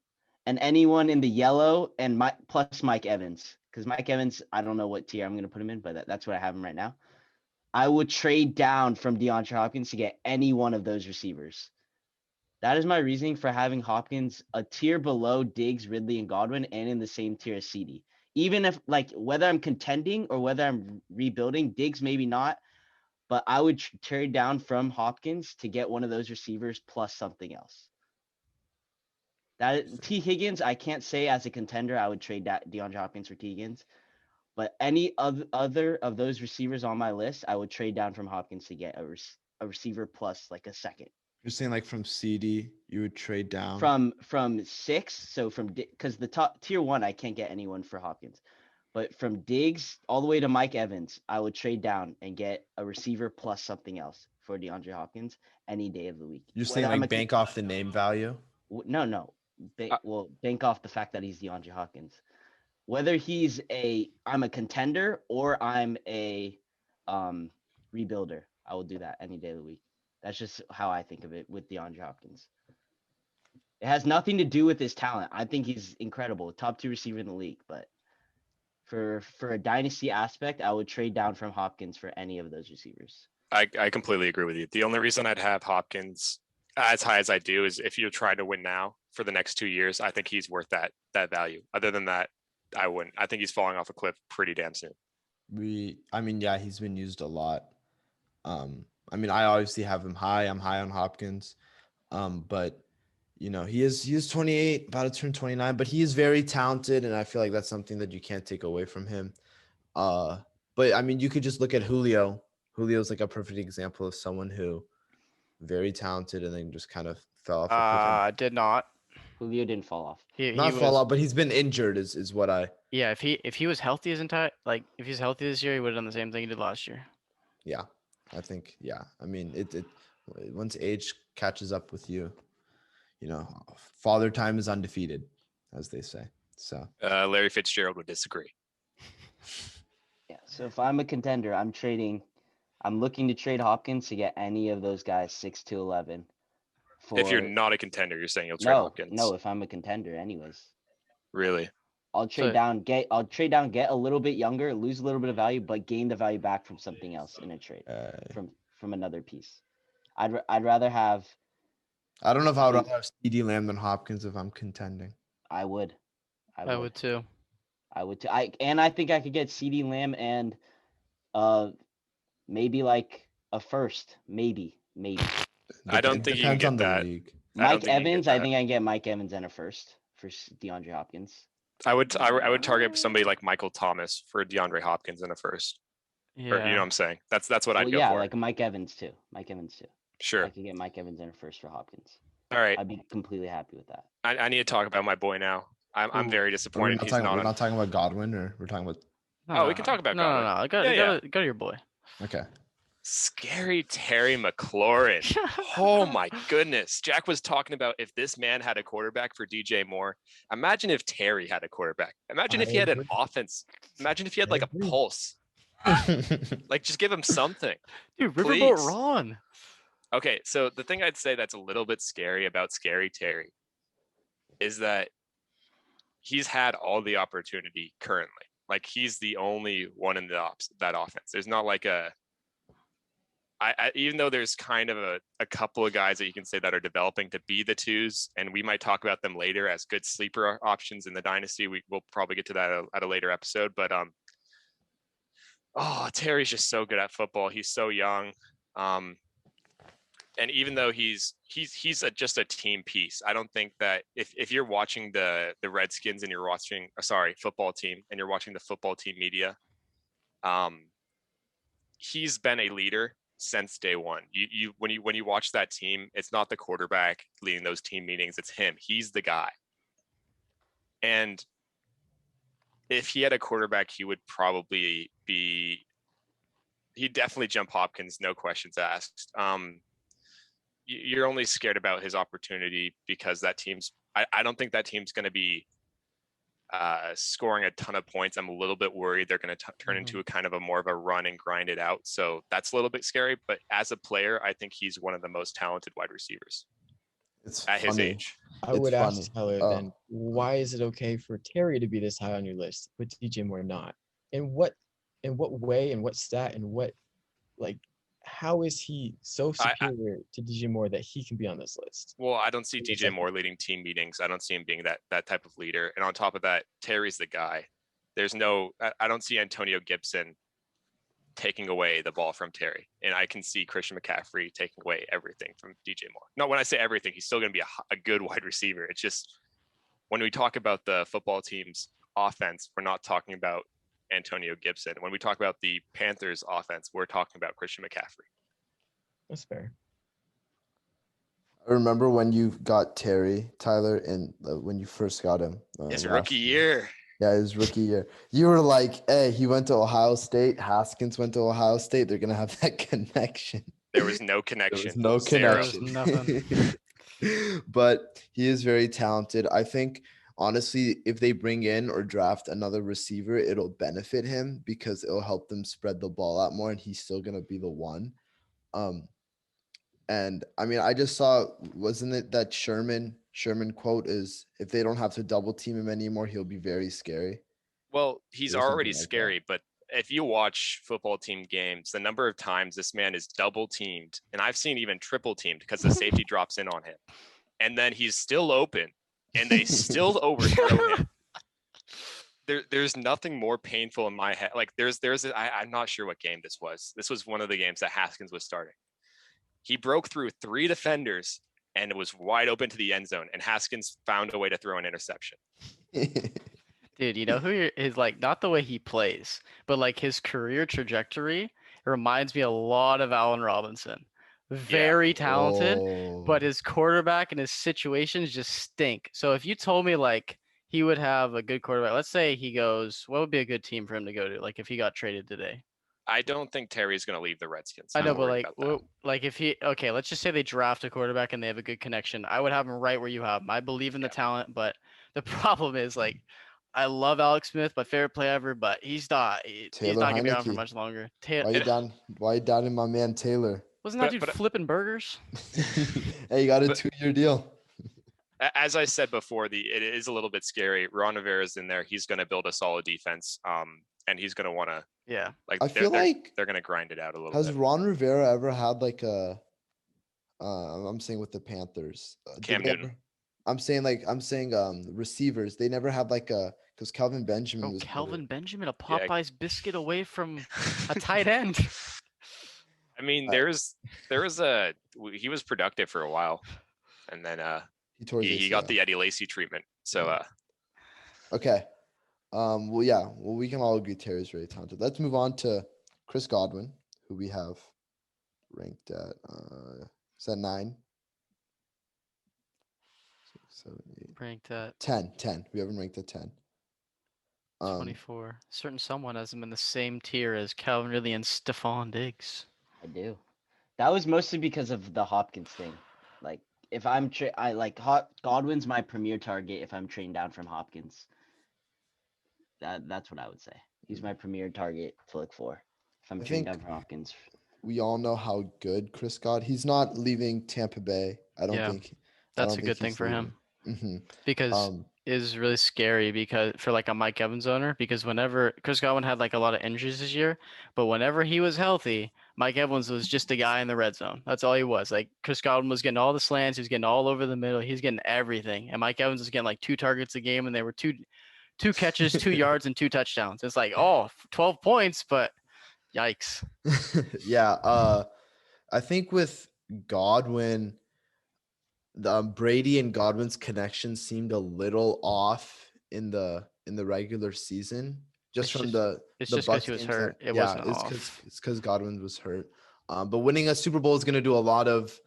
and anyone in the yellow and plus Mike Evans. Because Mike Evans, I don't know what tier I'm going to put him in, but that's what I have him right now. I would trade down from DeAndre Hopkins to get any one of those receivers. That is my reasoning for having Hopkins a tier below Diggs, Ridley, and Godwin, and in the same tier as CD. Even if, like, whether I'm contending or whether I'm rebuilding, Diggs maybe not, but I would trade down from Hopkins to get one of those receivers plus something else. T. Higgins, I can't say as a contender I would trade DeAndre Hopkins for T. Higgins, but any other of those receivers on my list, I would trade down from Hopkins to get a receiver plus like a second. You're saying like from CD, you would trade down From 6, so because the top tier 1 I can't get anyone for Hopkins, but from Diggs all the way to Mike Evans, I would trade down and get a receiver plus something else for DeAndre Hopkins any day of the week. You're saying Whether I'm like bank off the name value. No. Bank off the fact that he's DeAndre Hopkins. Whether I'm a contender or I'm a rebuilder, I will do that any day of the week. That's just how I think of it with DeAndre Hopkins. It has nothing to do with his talent. I think he's incredible, top 2 receiver in the league. But for a dynasty aspect, I would trade down from Hopkins for any of those receivers. I completely agree with you. The only reason I'd have Hopkins as high as I do is if you're trying to win now for the next 2 years, I think he's worth that value. Other than that, I wouldn't. I think he's falling off a cliff pretty damn soon. Yeah, he's been used a lot. I obviously have him high. I'm high on Hopkins. But he is 28, about to turn 29, but he is very talented, and I feel like that's something that you can't take away from him. But you could just look at Julio. Julio's like a perfect example of someone who very talented and then just kind of fell off a cliff. Did not. Julio didn't fall off. Not fall off, but he's been injured is what I. Yeah, if he was healthy if he's healthy this year, he would have done the same thing he did last year. Yeah, I think it once age catches up with you, father time is undefeated, as they say. So Larry Fitzgerald would disagree. Yeah. So if I'm a contender, I'm looking to trade Hopkins to get any of those guys 6 to 11. If you're not a contender, you're saying you'll trade Hopkins. No, if I'm a contender anyways. Really? I'll trade down, get a little bit younger, lose a little bit of value, but gain the value back from something else in a trade from another piece. I'd rather have. I don't know if I would rather have CeeDee Lamb than Hopkins if I'm contending. I would. I would too. I would too. I think I could get CeeDee Lamb and maybe like a first, maybe. I don't think you can get that. Mike Evans, I think I can get Mike Evans and a first for DeAndre Hopkins. I would target somebody like Michael Thomas for DeAndre Hopkins in a first. Yeah. Or, you know what I'm saying? That's what I'd go yeah, for. like Mike Evans too. Sure. I could get Mike Evans and a first for Hopkins. All right. I'd be completely happy with that. I need to talk about my boy now. I'm very disappointed he's not. We're not talking about Godwin, or we're talking about. We can talk about No. Godwin. Go to your boy. Okay. Scary Terry McLaurin. Oh my goodness. Jack was talking about if this man had a quarterback for DJ Moore. Imagine if Terry had a quarterback. Imagine if he had an offense. Imagine if he had like a pulse. Like just give him something. Dude, Riverboat Please. Ron. Okay, so the thing I'd say that's a little bit scary about Scary Terry is that he's had all the opportunity currently. Like he's the only one in that offense. There's not like even though there's kind of a couple of guys that you can say that are developing to be the twos, and we might talk about them later as good sleeper options in the dynasty. We'll probably get to that at a later episode. But Terry's just so good at football. He's so young, and even though he's just a team piece, I don't think that if you're watching the Redskins and you're watching football team and you're watching the football team media, he's been a leader since day one. When you watch that team, it's not the quarterback leading those team meetings, it's him. He's the guy. And if he had a quarterback, he would probably he'd definitely jump Hopkins, no questions asked. You're only scared about his opportunity because I don't think that team's going to be scoring a ton of points. I'm a little bit worried they're going to turn into a kind of a more of a run and grind it out. So that's a little bit scary. But as a player, I think he's one of the most talented wide receivers his age. I would ask Tyler then, why is it okay for Terry to be this high on your list, but DJ Moore not? In what way and what stat and what, like, how is he so superior to DJ Moore that he can be on this list? Well, I don't see DJ Moore leading team meetings. I don't see him being that type of leader. And on top of that, Terry's the guy. I don't see Antonio Gibson taking away the ball from Terry. And I can see Christian McCaffrey taking away everything from DJ Moore. No, when I say everything, he's still going to be a good wide receiver. It's just when we talk about the football team's offense, we're not talking about Antonio Gibson. When we talk about the Panthers offense, we're talking about Christian McCaffrey. That's fair. I remember when you got Terry, Tyler, and when you first got him. His rookie year. Yeah, his rookie year. You were like, hey, he went to Ohio State. Haskins went to Ohio State. They're going to have that connection. There was no connection. There was no connection. Nothing. But he is very talented. I think, honestly, if they bring in or draft another receiver, it'll benefit him because it'll help them spread the ball out more, and he's still going to be the one. And I mean, I just saw, wasn't it that Sherman quote is, if they don't have to double team him anymore, he'll be very scary. Well, he's already scary, but if you watch football team games, the number of times this man is double teamed, and I've seen even triple teamed because the safety drops in on him, and then he's still open, and they still overthrow him. There's nothing more painful in my head. Like I'm not sure what game this was. This was one of the games that Haskins was starting. He broke through 3 defenders and it was wide open to the end zone, and Haskins found a way to throw an interception. Dude, you know who is, like, not the way he plays, but like his career trajectory reminds me a lot of Allen Robinson. Very talented, but his quarterback and his situations just stink. So if you told me like he would have a good quarterback, let's say he goes, what would be a good team for him to go to? Like if he got traded today. I don't think Terry's going to leave the Redskins. I know, but like if let's just say they draft a quarterback and they have a good connection. I would have him right where you have him. I believe in the talent, but the problem is, like, I love Alex Smith, my favorite player ever, but he's not going to be around for much longer. Why you doubting my man Taylor? Wasn't that dude flipping burgers? Hey, you got a 2-year deal. As I said before, it is a little bit scary. Ron Rivera's in there. He's going to build a solid defense. And he's going to want to, I feel like they're going to grind it out a little bit. Has Ron Rivera ever had like I'm saying with the Panthers, Cam Newton. I'm saying receivers. They never had like because Kelvin Benjamin was Kelvin Benjamin, a Popeye's biscuit away from a tight end. I mean, he was productive for a while, and then he got the Eddie Lacy treatment. So okay. Well, we can all agree Terry's very talented. Let's move on to Chris Godwin, who we have ranked at is that 9? 6, 7, 8. Ranked at 10. We have him ranked at 10. 24. Certain someone has him in the same tier as Calvin Ridley and Stephon Diggs. I do. That was mostly because of the Hopkins thing. Like, if I'm Godwin's my premier target if I'm trading down from Hopkins. That's what I would say. He's my premier target to look for if I'm I trading think down from Hopkins. we all know how good Chris got. He's not leaving Tampa Bay. I don't Yeah, think. I that's don't a think good thing he's for him leaving. because it is really scary because for like a Mike Evans owner, because whenever Chris Godwin had like a lot of injuries this year, but whenever he was healthy, Mike Evans was just a guy in the red zone. That's all he was. Like Chris Godwin was getting all the slants, he was getting all over the middle, he's getting everything. And Mike Evans was getting like 2 targets a game, and they were two catches, 2 yards, and 2 touchdowns. It's like, oh, 12 points, but yikes. Yeah. I think with Godwin, Brady and Godwin's connection seemed a little off in the regular season, just It's from just it's the just because Bucks he was games. hurt. It Yeah, wasn't it's off. because Godwin was hurt. But winning a Super Bowl is going to do a lot of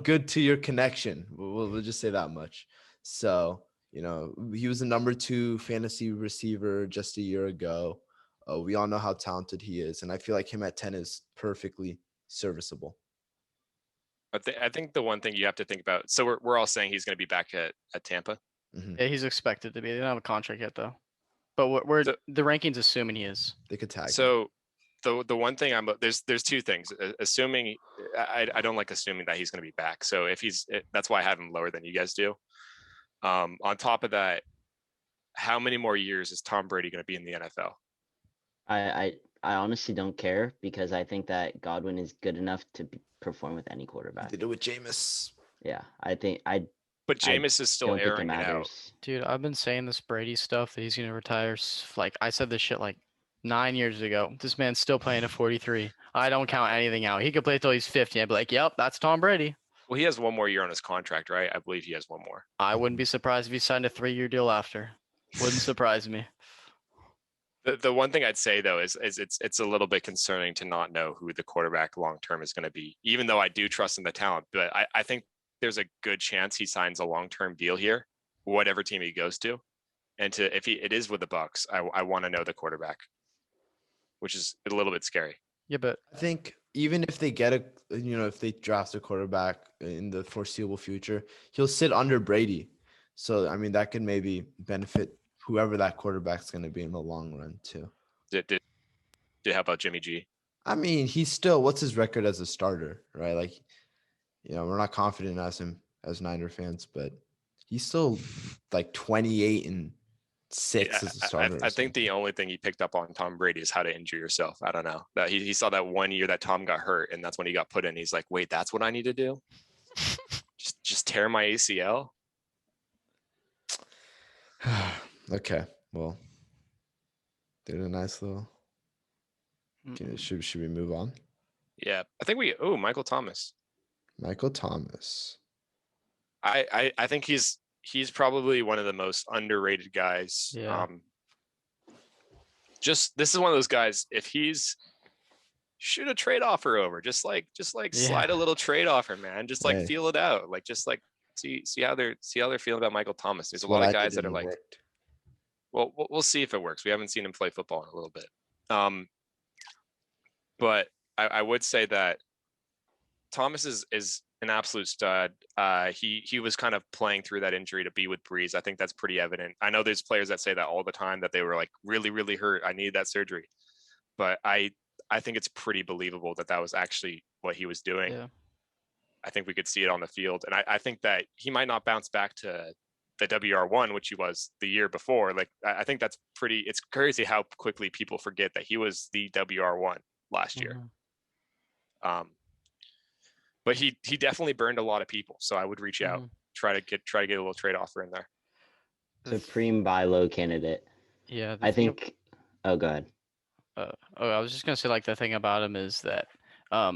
good to your connection. We'll just say that much. So he was the number 2 fantasy receiver just a year ago. We all know how talented he is, and I feel like him at 10 is perfectly serviceable. I think the one thing you have to think about. So we're all saying he's going to be back at Tampa. Mhm. Yeah, he's expected to be. They don't have a contract yet though. But we're So- the rankings assuming he is. They could tag him. So the one thing there's 2 things. Assuming I don't like assuming that he's going to be back. So if that's why I have him lower than you guys do. On top of that, how many more years is Tom Brady going to be in the NFL? I honestly don't care because I think that Godwin is good enough to perform with any quarterback. Did it with Jameis. Yeah, I think But Jameis is still don't think it airing it out. matters. Dude, I've been saying this Brady stuff that he's gonna retire. Like I said this shit like 9 years ago. This man's still playing at 43. I don't count anything out. He could play till he's 50. I'd be like, yep, that's Tom Brady. Well, he has 1 more year on his contract, right? I believe he has 1 more. I wouldn't be surprised if he signed a 3-year deal after. Wouldn't surprise me. The one thing I'd say though is it's a little bit concerning to not know who the quarterback long term is going to be, even though I do trust in the talent. But I think there's a good chance he signs a long term deal here, whatever team he goes to. And if it is with the Bucks, I want to know the quarterback, which is a little bit scary. Yeah, but I think even if they get if they draft a quarterback in the foreseeable future, he'll sit under Brady. So, I mean, that could maybe benefit whoever that quarterback's going to be in the long run too. How about Jimmy G? I mean, he's still, what's his record as a starter, right? Like, we're not confident as him as Niner fans, but he's still like 28-6 as a starter. I think the only thing he picked up on Tom Brady is how to injure yourself. I don't know. That he saw that 1 year that Tom got hurt, and that's when he got put in. He's like, wait, that's what I need to do? just tear my ACL? Okay, well, did a nice little. Should we move on? Yeah, I think Michael Thomas. Michael Thomas. I think he's probably one of the most underrated guys. Yeah. This is one of those guys. If he's shoot a trade offer over, just like slide a little trade offer, man. Just like feel it out, like just like see how they're feeling about Michael Thomas. There's a lot of guys that are like, well, we'll see if it works. We haven't seen him play football in a little bit. But I would say that Thomas is an absolute stud. He was kind of playing through that injury to be with Breeze. I think that's pretty evident. I know there's players that say that all the time, that they were like really, really hurt. I needed that surgery. But I think it's pretty believable that was actually what he was doing. Yeah. I think we could see it on the field. And I think that he might not bounce back to the WR1, which he was the year before. Like, I think it's crazy how quickly people forget that he was the WR1 last year. But he definitely burned a lot of people. So I would reach out, try to get a little trade offer in there. Supreme buy low candidate. Yeah. I think. Oh, go ahead. I was just gonna say, like, the thing about him is that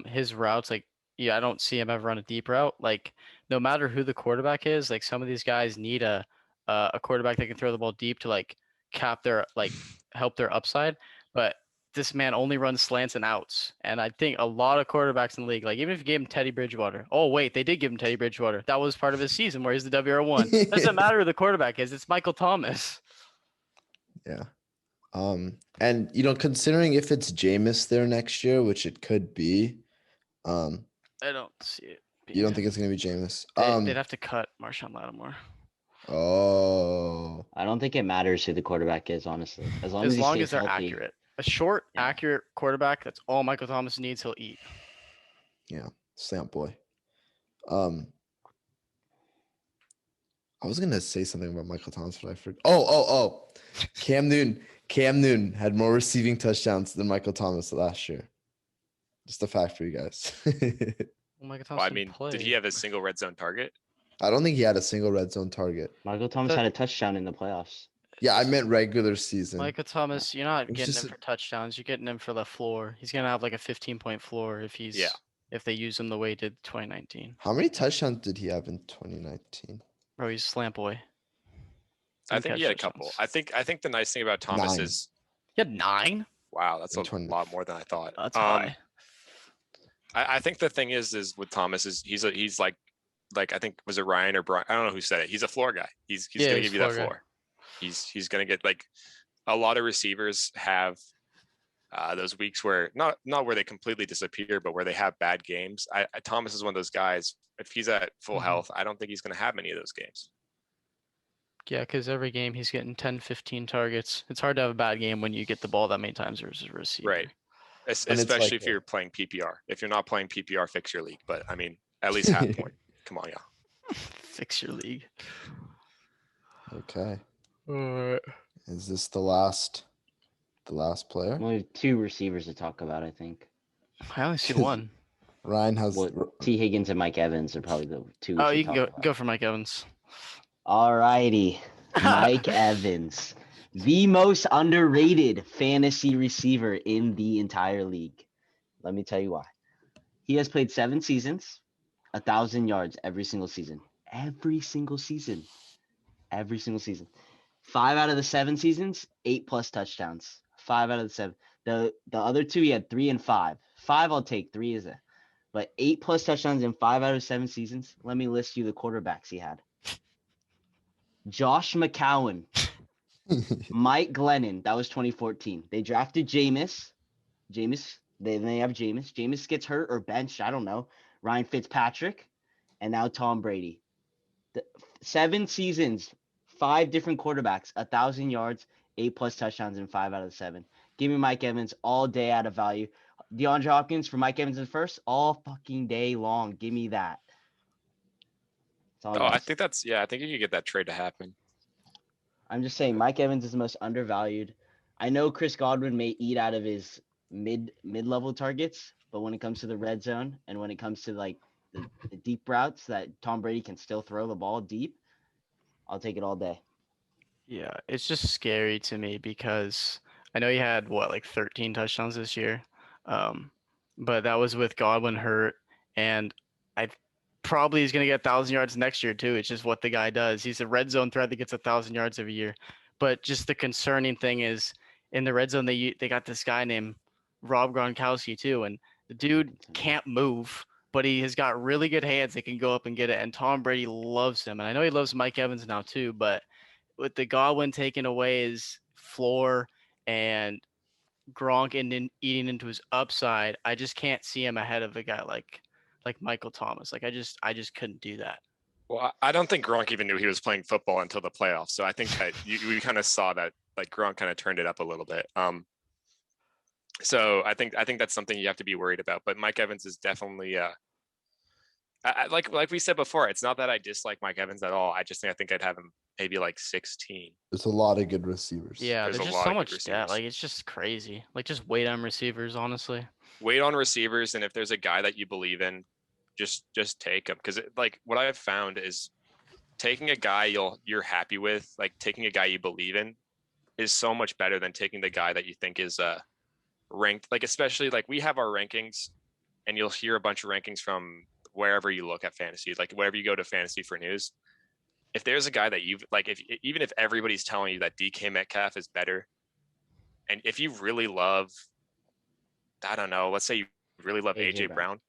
his routes, like, I don't see him ever run a deep route. Like, no matter who the quarterback is, like, some of these guys need a quarterback that can throw the ball deep to like cap their, like, help their upside. But this man only runs slants and outs. And I think a lot of quarterbacks in the league, like, even if you gave him Teddy Bridgewater, oh wait, they did give him Teddy Bridgewater. That was part of his season where he's the WR1. Doesn't matter who the quarterback is. It's Michael Thomas. Yeah. And considering if it's Jameis there next year, which it could be, Um, I don't see it. you don't think it's gonna be Jameis? They'd have to cut Marshawn Lattimore. Oh, I don't think it matters who the quarterback is, honestly. As long as he stays they're healthy. accurate. A short, Yeah. accurate quarterback, that's all Michael Thomas needs, he'll eat. yeah, stamp boy. I was gonna say something about Michael Thomas, but I forgot. Oh. Cam Newton had more receiving touchdowns than Michael Thomas last year. Just a fact for you guys. Well, Michael Well, Thomas I mean, did he have a single red zone target? I don't think he had a single red zone target. Michael Thomas had a touchdown in the playoffs. Yeah, I meant regular season. Michael Thomas, you're not It was getting just him for touchdowns. You're getting him for the floor. He's gonna have like a 15-point floor if they use him the way he did 2019. How many touchdowns did he have in 2019? Bro, he's slant boy. I think he had a Catch couple. touchdowns. I think the nice thing about Thomas 9. is, He had 9. wow, that's In a 20 lot more than I thought. That's high. I think the thing is with Thomas is he's like I think, was it Ryan or Brian? I don't know who said it. He's a floor guy. He's Yeah, gonna he's give you that floor guy. floor. He's gonna get, like, a lot of receivers have those weeks where not where they completely disappear, but where they have bad games. Thomas is one of those guys. If he's at full Mhm. health, I don't think he's gonna have many of those games. Yeah, because every game he's getting 10, 15 targets. It's hard to have a bad game when you get the ball that many times as a receiver. Right. And it's Especially like if you're playing PPR. If you're not playing PPR, fix your league. But I mean, at least half point. Come on, yeah. Fix your league. Okay. Alright. Is this the last player? Only 2 receivers to talk about, I think. I only see one. Ryan has. Well, T. Higgins and Mike Evans are probably the 2 we Oh, should you can talk about. go for Mike Evans. Alrighty. Mike Evans, the most underrated fantasy receiver in the entire league. Let me tell you why. He has played 7 seasons, 1,000 yards every single season. Every single season. 5 out of the 7 seasons, 8+ touchdowns. 5 out of the 7. The other 2, he had 3 and 5. 5 I'll take. 3 is it. But 8+ touchdowns in 5 out of 7 seasons. Let me list you the quarterbacks he had. Josh McCown, Mike Glennon. That was 2014. They drafted Jameis. They have Jameis. Jameis gets hurt or benched. I don't know. Ryan Fitzpatrick, and now Tom Brady. 7 seasons, 5 different quarterbacks, 1,000 yards, 8+ touchdowns in 5 out of the 7. Give me Mike Evans all day out of value. DeAndre Hopkins for Mike Evans in first all fucking day long. Give me that. I think I think you could get that trade to happen. I'm just saying Mike Evans is the most undervalued. I know Chris Godwin may eat out of his mid-level targets, but when it comes to the red zone and when it comes to like the deep routes that Tom Brady can still throw the ball deep, I'll take it all day. Yeah, it's just scary to me because I know he had like 13 touchdowns this year, but that was with Godwin hurt, and I probably is going to get 1,000 yards next year too. It's just what the guy does. He's a red zone threat that gets 1,000 yards every year. But just the concerning thing is in the red zone they got this guy named Rob Gronkowski too, and the dude can't move, but he has got really good hands that can go up and get it. And Tom Brady loves him, and I know he loves Mike Evans now too. But with the Godwin taking away his floor and Gronk and eating into his upside, I just can't see him ahead of a guy like Michael Thomas. Like I just couldn't do that. Well, I don't think Gronk even knew he was playing football until the playoffs. So I think that we kind of saw that, like, Gronk kind of turned it up a little bit. So I think that's something you have to be worried about. But Mike Evans is definitely like we said before. It's not that I dislike Mike Evans at all. I think I'd have him maybe like 16. There's a lot of good receivers. Yeah, There's there's a just lot so of good much depth. receivers. Like it's just crazy. Like just wait on receivers, honestly. Wait on receivers, and if there's a guy that you believe in, just take him. Because like what I've found is taking a guy you're happy with, like taking a guy you believe in, is so much better than taking the guy that you think is ranked. Like especially like we have our rankings, and you'll hear a bunch of rankings from wherever you look at fantasy, like wherever you go to fantasy for news. If there's a guy that you've like, even if everybody's telling you that DK Metcalf is better, and if you really love, I don't know, let's say you really love AJ Brown,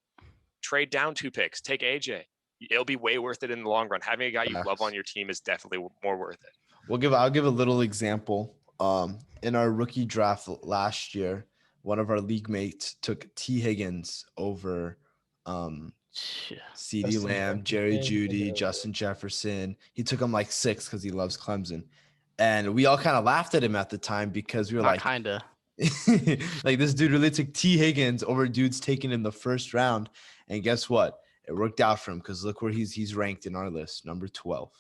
trade down 2 picks, take AJ. It'll be way worth it in the long run. Having a guy you love on your team is definitely more worth it. I'll give a little example. In our rookie draft last year, one of our league mates took T. Higgins over CeeDee Justin Lamb, Jerry Jefferson, Jeudy, Justin Jefferson. He took him like 6 because he loves Clemson. And we all kind of laughed at him at the time because we were Not like, kinda. like this dude really took T. Higgins over dudes taken in the first round. And guess what? It worked out for him because look where he's ranked in our list, number 12.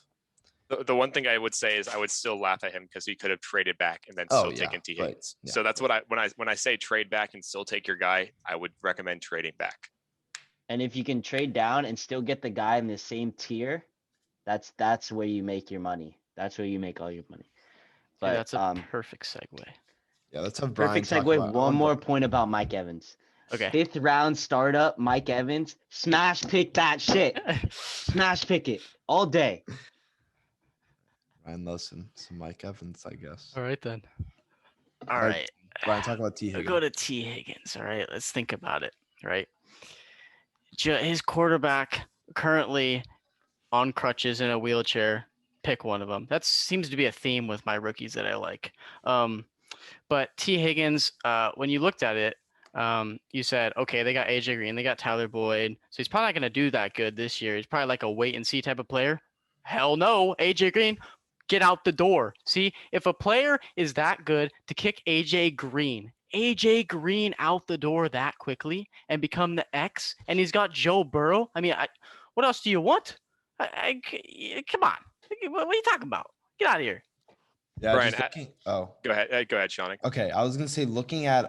The one thing I would say is I would still laugh at him because he could have traded back and then still taken T. Higgins. Yeah. So that's what when I say trade back and still take your guy, I would recommend trading back. And if you can trade down and still get the guy in the same tier, that's where you make your money. That's where you make all your money. But That's a perfect segue. Yeah, let's have Brian perfect talk segue. about. One more point about Mike Evans. Okay. 5th round startup, Mike Evans. Smash pick that shit. Smash pick it all day. Brian loves some Mike Evans, I guess. All right then. All All right, right. Brian, talk about T. We'll Higgins. go to T. Higgins. All right. Let's think about it. Right. His quarterback currently on crutches in a wheelchair. Pick one of them. That seems to be a theme with my rookies that I like. But T. Higgins, when you looked at it, you said, okay, they got AJ Green, they got Tyler Boyd, so he's probably not going to do that good this year. He's probably like a wait and see type of player. Hell no, AJ Green, get out the door. See, if a player is that good to kick AJ Green out the door that quickly and become the X, and he's got Joe Burrow. I mean, what else do you want? Come on. What are you talking about? Get out of here. Yeah, Brian, oh, go ahead, Shanik. okay. I was gonna say, looking at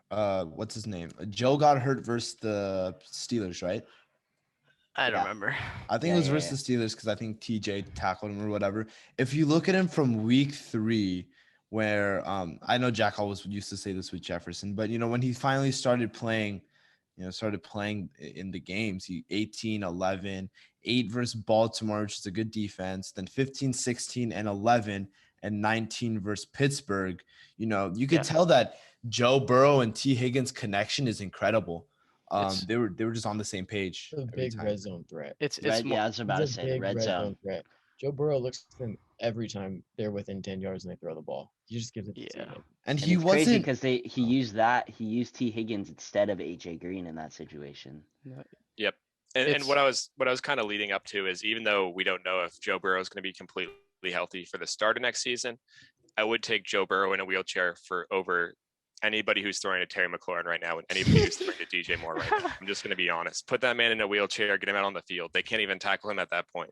what's his name? Joe got hurt versus the Steelers, right? I don't remember. I think it was versus the Steelers because I think TJ tackled him or whatever. If you look at him from week 3, where I know Jack always used to say this with Jefferson, but when he finally started playing, in the games, he 18, 11, 8 versus Baltimore, which is a good defense, then 15, 16, and 11, and 19 versus Pittsburgh. You could tell that Joe Burrow and T. Higgins connection is incredible. They were just on the same page. A big red zone threat. It's I was about to He's a say the big red zone. threat. Joe Burrow looks for him every time they're within 10 yards and they throw the ball. He just gives it to him. And And he it's crazy wasn't because he used T. Higgins instead of AJ Green in that situation. Yep. And what I was kind of leading up to is, even though we don't know if Joe Burrow is going to be completely healthy for the start of next season, I would take Joe Burrow in a wheelchair over anybody who's throwing to Terry McLaurin right now and anybody who's throwing to DJ Moore right now. I'm just going to be honest. Put that man in a wheelchair, get him out on the field. They can't even tackle him at that point.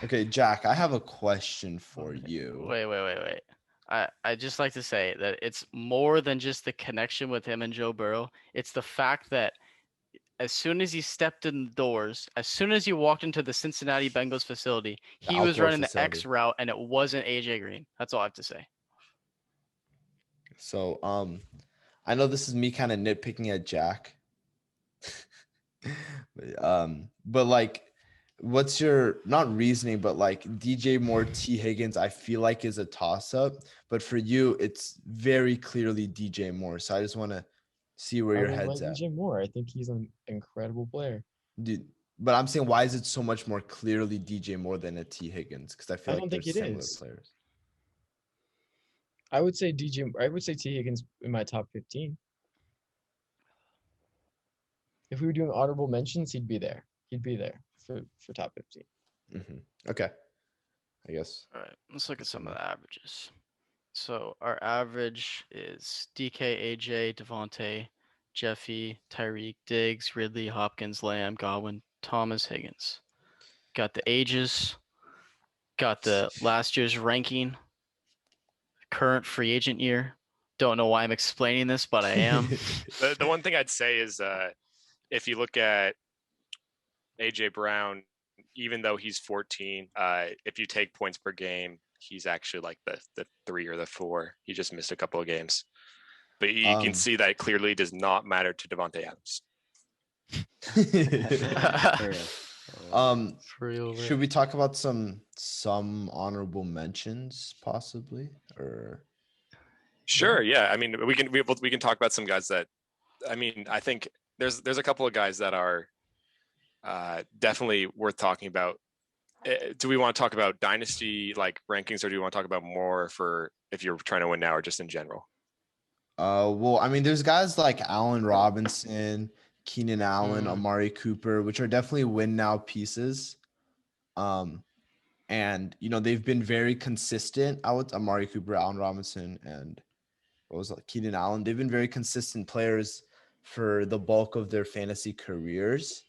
Okay, Jack, I have a question for you. Wait. I just like to say that it's more than just the connection with him and Joe Burrow. It's the fact that as soon as he stepped in the doors, as soon as he walked into the Cincinnati Bengals facility, he was running the X route and it wasn't AJ Green. That's all I have to say. So, I know this is me kind of nitpicking at Jack. But like, what's your, not reasoning, but like DJ Moore, T. Higgins, I feel like is a toss up, but for you, it's very clearly DJ Moore. So I just want to see where your head's at. DJ Moore. I think he's an incredible player. Dude, but I'm saying, why is it so much more clearly DJ Moore than a T. Higgins? Because I feel like they're similar players. I would say T. Higgins in my top 15. If we were doing audible mentions, he'd be there. He'd be there for top 15. Mm-hmm. Okay. I guess. All right. Let's look at some of the averages. So our average is DK, AJ, Devontae, Jeffy, Tyreek, Diggs, Ridley, Hopkins, Lamb, Godwin, Thomas, Higgins. Got the ages. Got the last year's ranking. Current free agent year. Don't know why I'm explaining this, but I am. The one thing I'd say is if you look at AJ Brown, even though he's 14, if you take points per game, he's actually like the 3 or the 4. He just missed a couple of games. But you can see that it clearly does not matter to Devontae Adams. Should we talk about some honorable mentions possibly, or? Sure. Yeah. I mean, we can talk about some guys that, I mean, I think there's a couple of guys that are definitely worth talking about. Do we want to talk about dynasty like rankings, or do you want to talk about more for if you're trying to win now, or just in general? Well, I mean, there's guys like Allen Robinson, Keenan Allen, Mm. Amari Cooper, which are definitely win now pieces. And they've been very consistent. Amari Cooper, Allen Robinson, and what was it, Keenan Allen. They've been very consistent players for the bulk of their fantasy careers.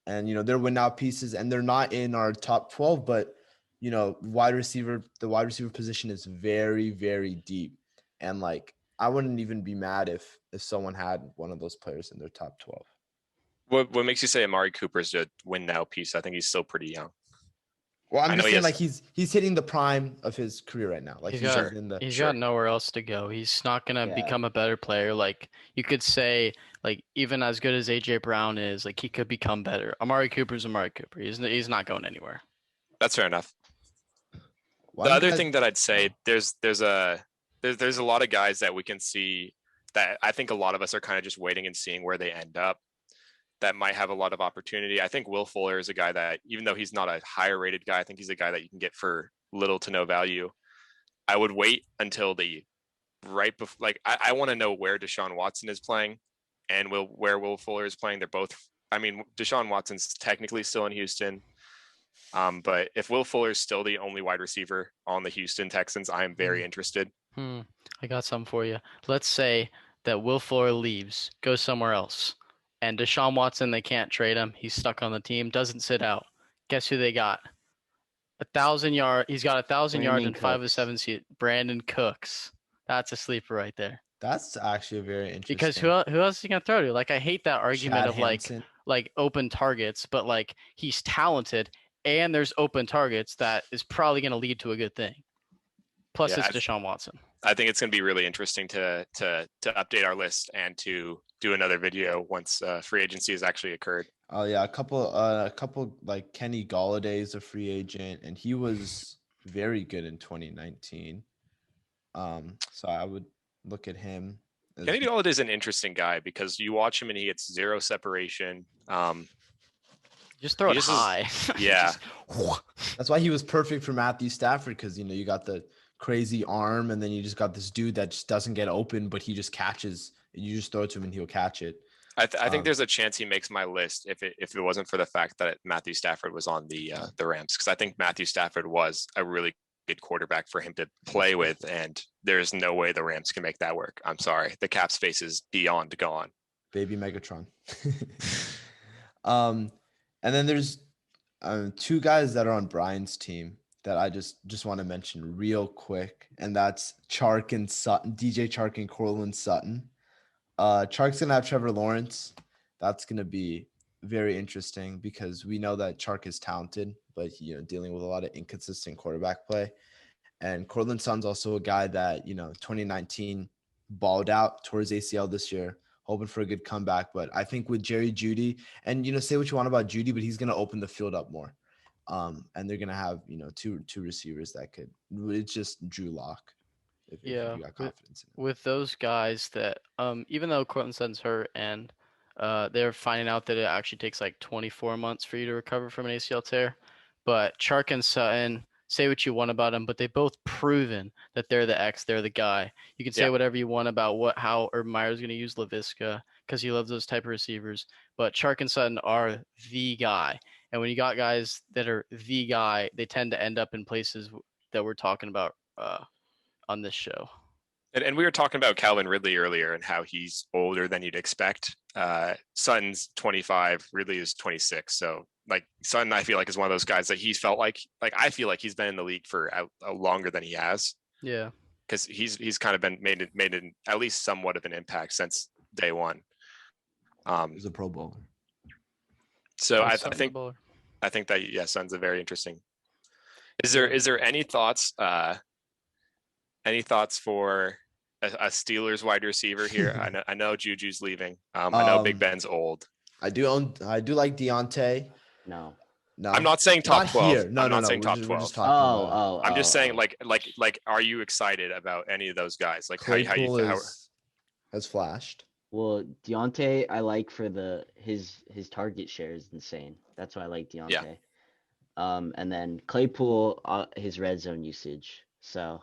And they're win now pieces, and they're not in our top 12, but the wide receiver position is very, very deep. And like I wouldn't even be mad if someone had one of those players in their top 12. What makes you say Amari Cooper's a win now piece? I think he's still pretty young. Well, I'm I just know he saying, has- like he's hitting the prime of his career right now. Like He's he's got in the he's Sure. got nowhere else to go. He's not gonna Yeah. become a better player. Like you could say, like even as good as AJ Brown is, like he could become better. Amari Cooper's Amari Cooper. He's not going anywhere. That's fair enough. Why The do you other guys- thing that I'd say, there's a lot of guys that we can see that I think a lot of us are kind of just waiting and seeing where they end up. That might have a lot of opportunity. I think Will Fuller is a guy that, even though he's not a higher rated guy, I think he's a guy that you can get for little to no value. I would wait until right before, like I want to know where Deshaun Watson is playing and where Will Fuller is playing. They're both, I mean, Deshaun Watson's technically still in Houston. But if Will Fuller is still the only wide receiver on the Houston Texans, I am very interested. I got something for you. Let's say that Will Fuller leaves, goes somewhere else, and Deshaun Watson, they can't trade him. He's stuck on the team, doesn't sit out. Guess who they got? 1,000 yard. He's got 1,000 yards Brandon and 5 of Cooks. 7 seat. Brandon Cooks. That's a sleeper right there. That's actually a very interesting. Because who else is he gonna throw to? Like I hate that argument Chad of Hansen. like open targets, but like he's talented and there's open targets that is probably gonna lead to a good thing. Plus Yeah, it's Deshaun Watson. I think it's going to be really interesting to update our list and to do another video once free agency has actually occurred. Oh yeah, a couple like Kenny Galladay is a free agent, and he was very good in 2019. So I would look at him. Kenny Galladay is an interesting guy because you watch him and he gets zero separation. Just throw it He just is- high. Yeah. That's why he was perfect for Matthew Stafford, because you got the crazy arm, and then you just got this dude that just doesn't get open, but he just catches. You just throw it to him and he'll catch it. I think there's a chance he makes my list if it wasn't for the fact that Matthew Stafford was on the Rams, because I think Matthew Stafford was a really good quarterback for him to play with, and there's no way the Rams can make that work. I'm sorry, the cap space is beyond gone. Baby Megatron. And then there's two guys that are on Brian's team that I just want to mention real quick, and that's Chark and Sutton, DJ Chark and Cortland Sutton. Chark's gonna have Trevor Lawrence. That's gonna be very interesting because we know that Chark is talented, but he, dealing with a lot of inconsistent quarterback play. And Cortland Sutton's also a guy that 2019 balled out towards ACL this year, hoping for a good comeback. But I think with Jerry Jeudy, and say what you want about Jeudy, but he's gonna open the field up more. And they're gonna have two receivers that could. It's just Drew Lock. If Yeah, you got confidence in it. with those guys that even though Cortland Sutton's hurt and they're finding out that it actually takes like 24 months for you to recover from an ACL tear, but Chark and Sutton, say what you want about them, but they both proven that they're the X, they're the guy. You can say Yeah. whatever you want about how Urban Meyer's going to use LaVisca because he loves those type of receivers, but Chark and Sutton are the guy. And when you got guys that are the guy, they tend to end up in places that we're talking about on this show. And we were talking about Calvin Ridley earlier and how he's older than you'd expect. Sutton's 25, Ridley is 26. So like Sutton, I feel like is one of those guys that he's felt like I feel like he's been in the league for a longer than he has. Yeah, because he's kind of been made at least somewhat of an impact since day one. He's a Pro Bowler. So I Sutton's a think bowler. that Sutton's a very interesting. Is there any thoughts? Any thoughts for a Steelers wide receiver here? I know Juju's leaving. I know Big Ben's old. I do like Deontay. No. No, I'm not saying top not 12. here. No, I'm no, not no. saying We're top just 12. talking about I'm just saying, oh. like, are you excited about any of those guys? Like, Claypool how has flashed. Well, Deontay, I like for his target share is insane. That's why I like Deontay. Yeah. And then Claypool, his red zone usage. So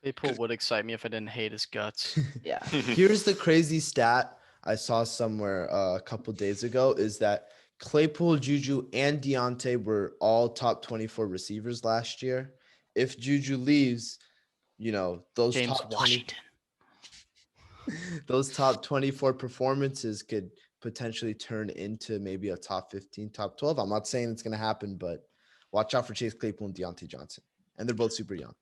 Claypool would excite me if I didn't hate his guts. yeah. Here's the crazy stat I saw somewhere a couple days ago is that Claypool, Juju, and Deontay were all top 24 receivers last year. If Juju leaves, those James top 20, Washington. those top 24 performances could potentially turn into maybe a top 15, top 12. I'm not saying it's going to happen, but watch out for Chase Claypool and Deontay Johnson. And they're both super young.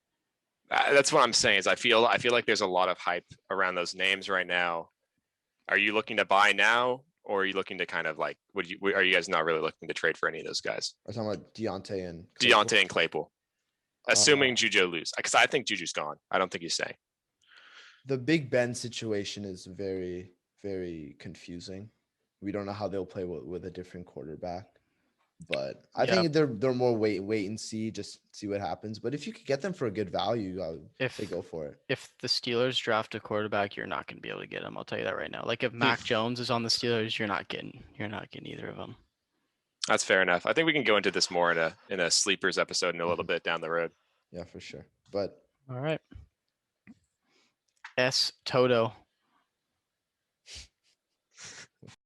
That's what I'm saying is I feel like there's a lot of hype around those names right now. Are you looking to buy now, or are you looking to kind of like, are you guys not really looking to trade for any of those guys? We're talking about Deontay and Claypool. Deontay and Claypool. Assuming Juju lose, because I think Juju's gone. I don't think he's staying. The Big Ben situation is very, very confusing. We don't know how they'll play with a different quarterback, but I think they're more wait and see, just see what happens. But if you could get them for a good value, I would say go for it. If the Steelers draft a quarterback, you're not going to be able to get him. I'll tell you that right now. Like if Mac Jones is on the Steelers, you're not getting either of them. That's fair enough. I think we can go into this more in a sleepers episode in a little bit down the road. Yeah, for sure. But all right. S Toto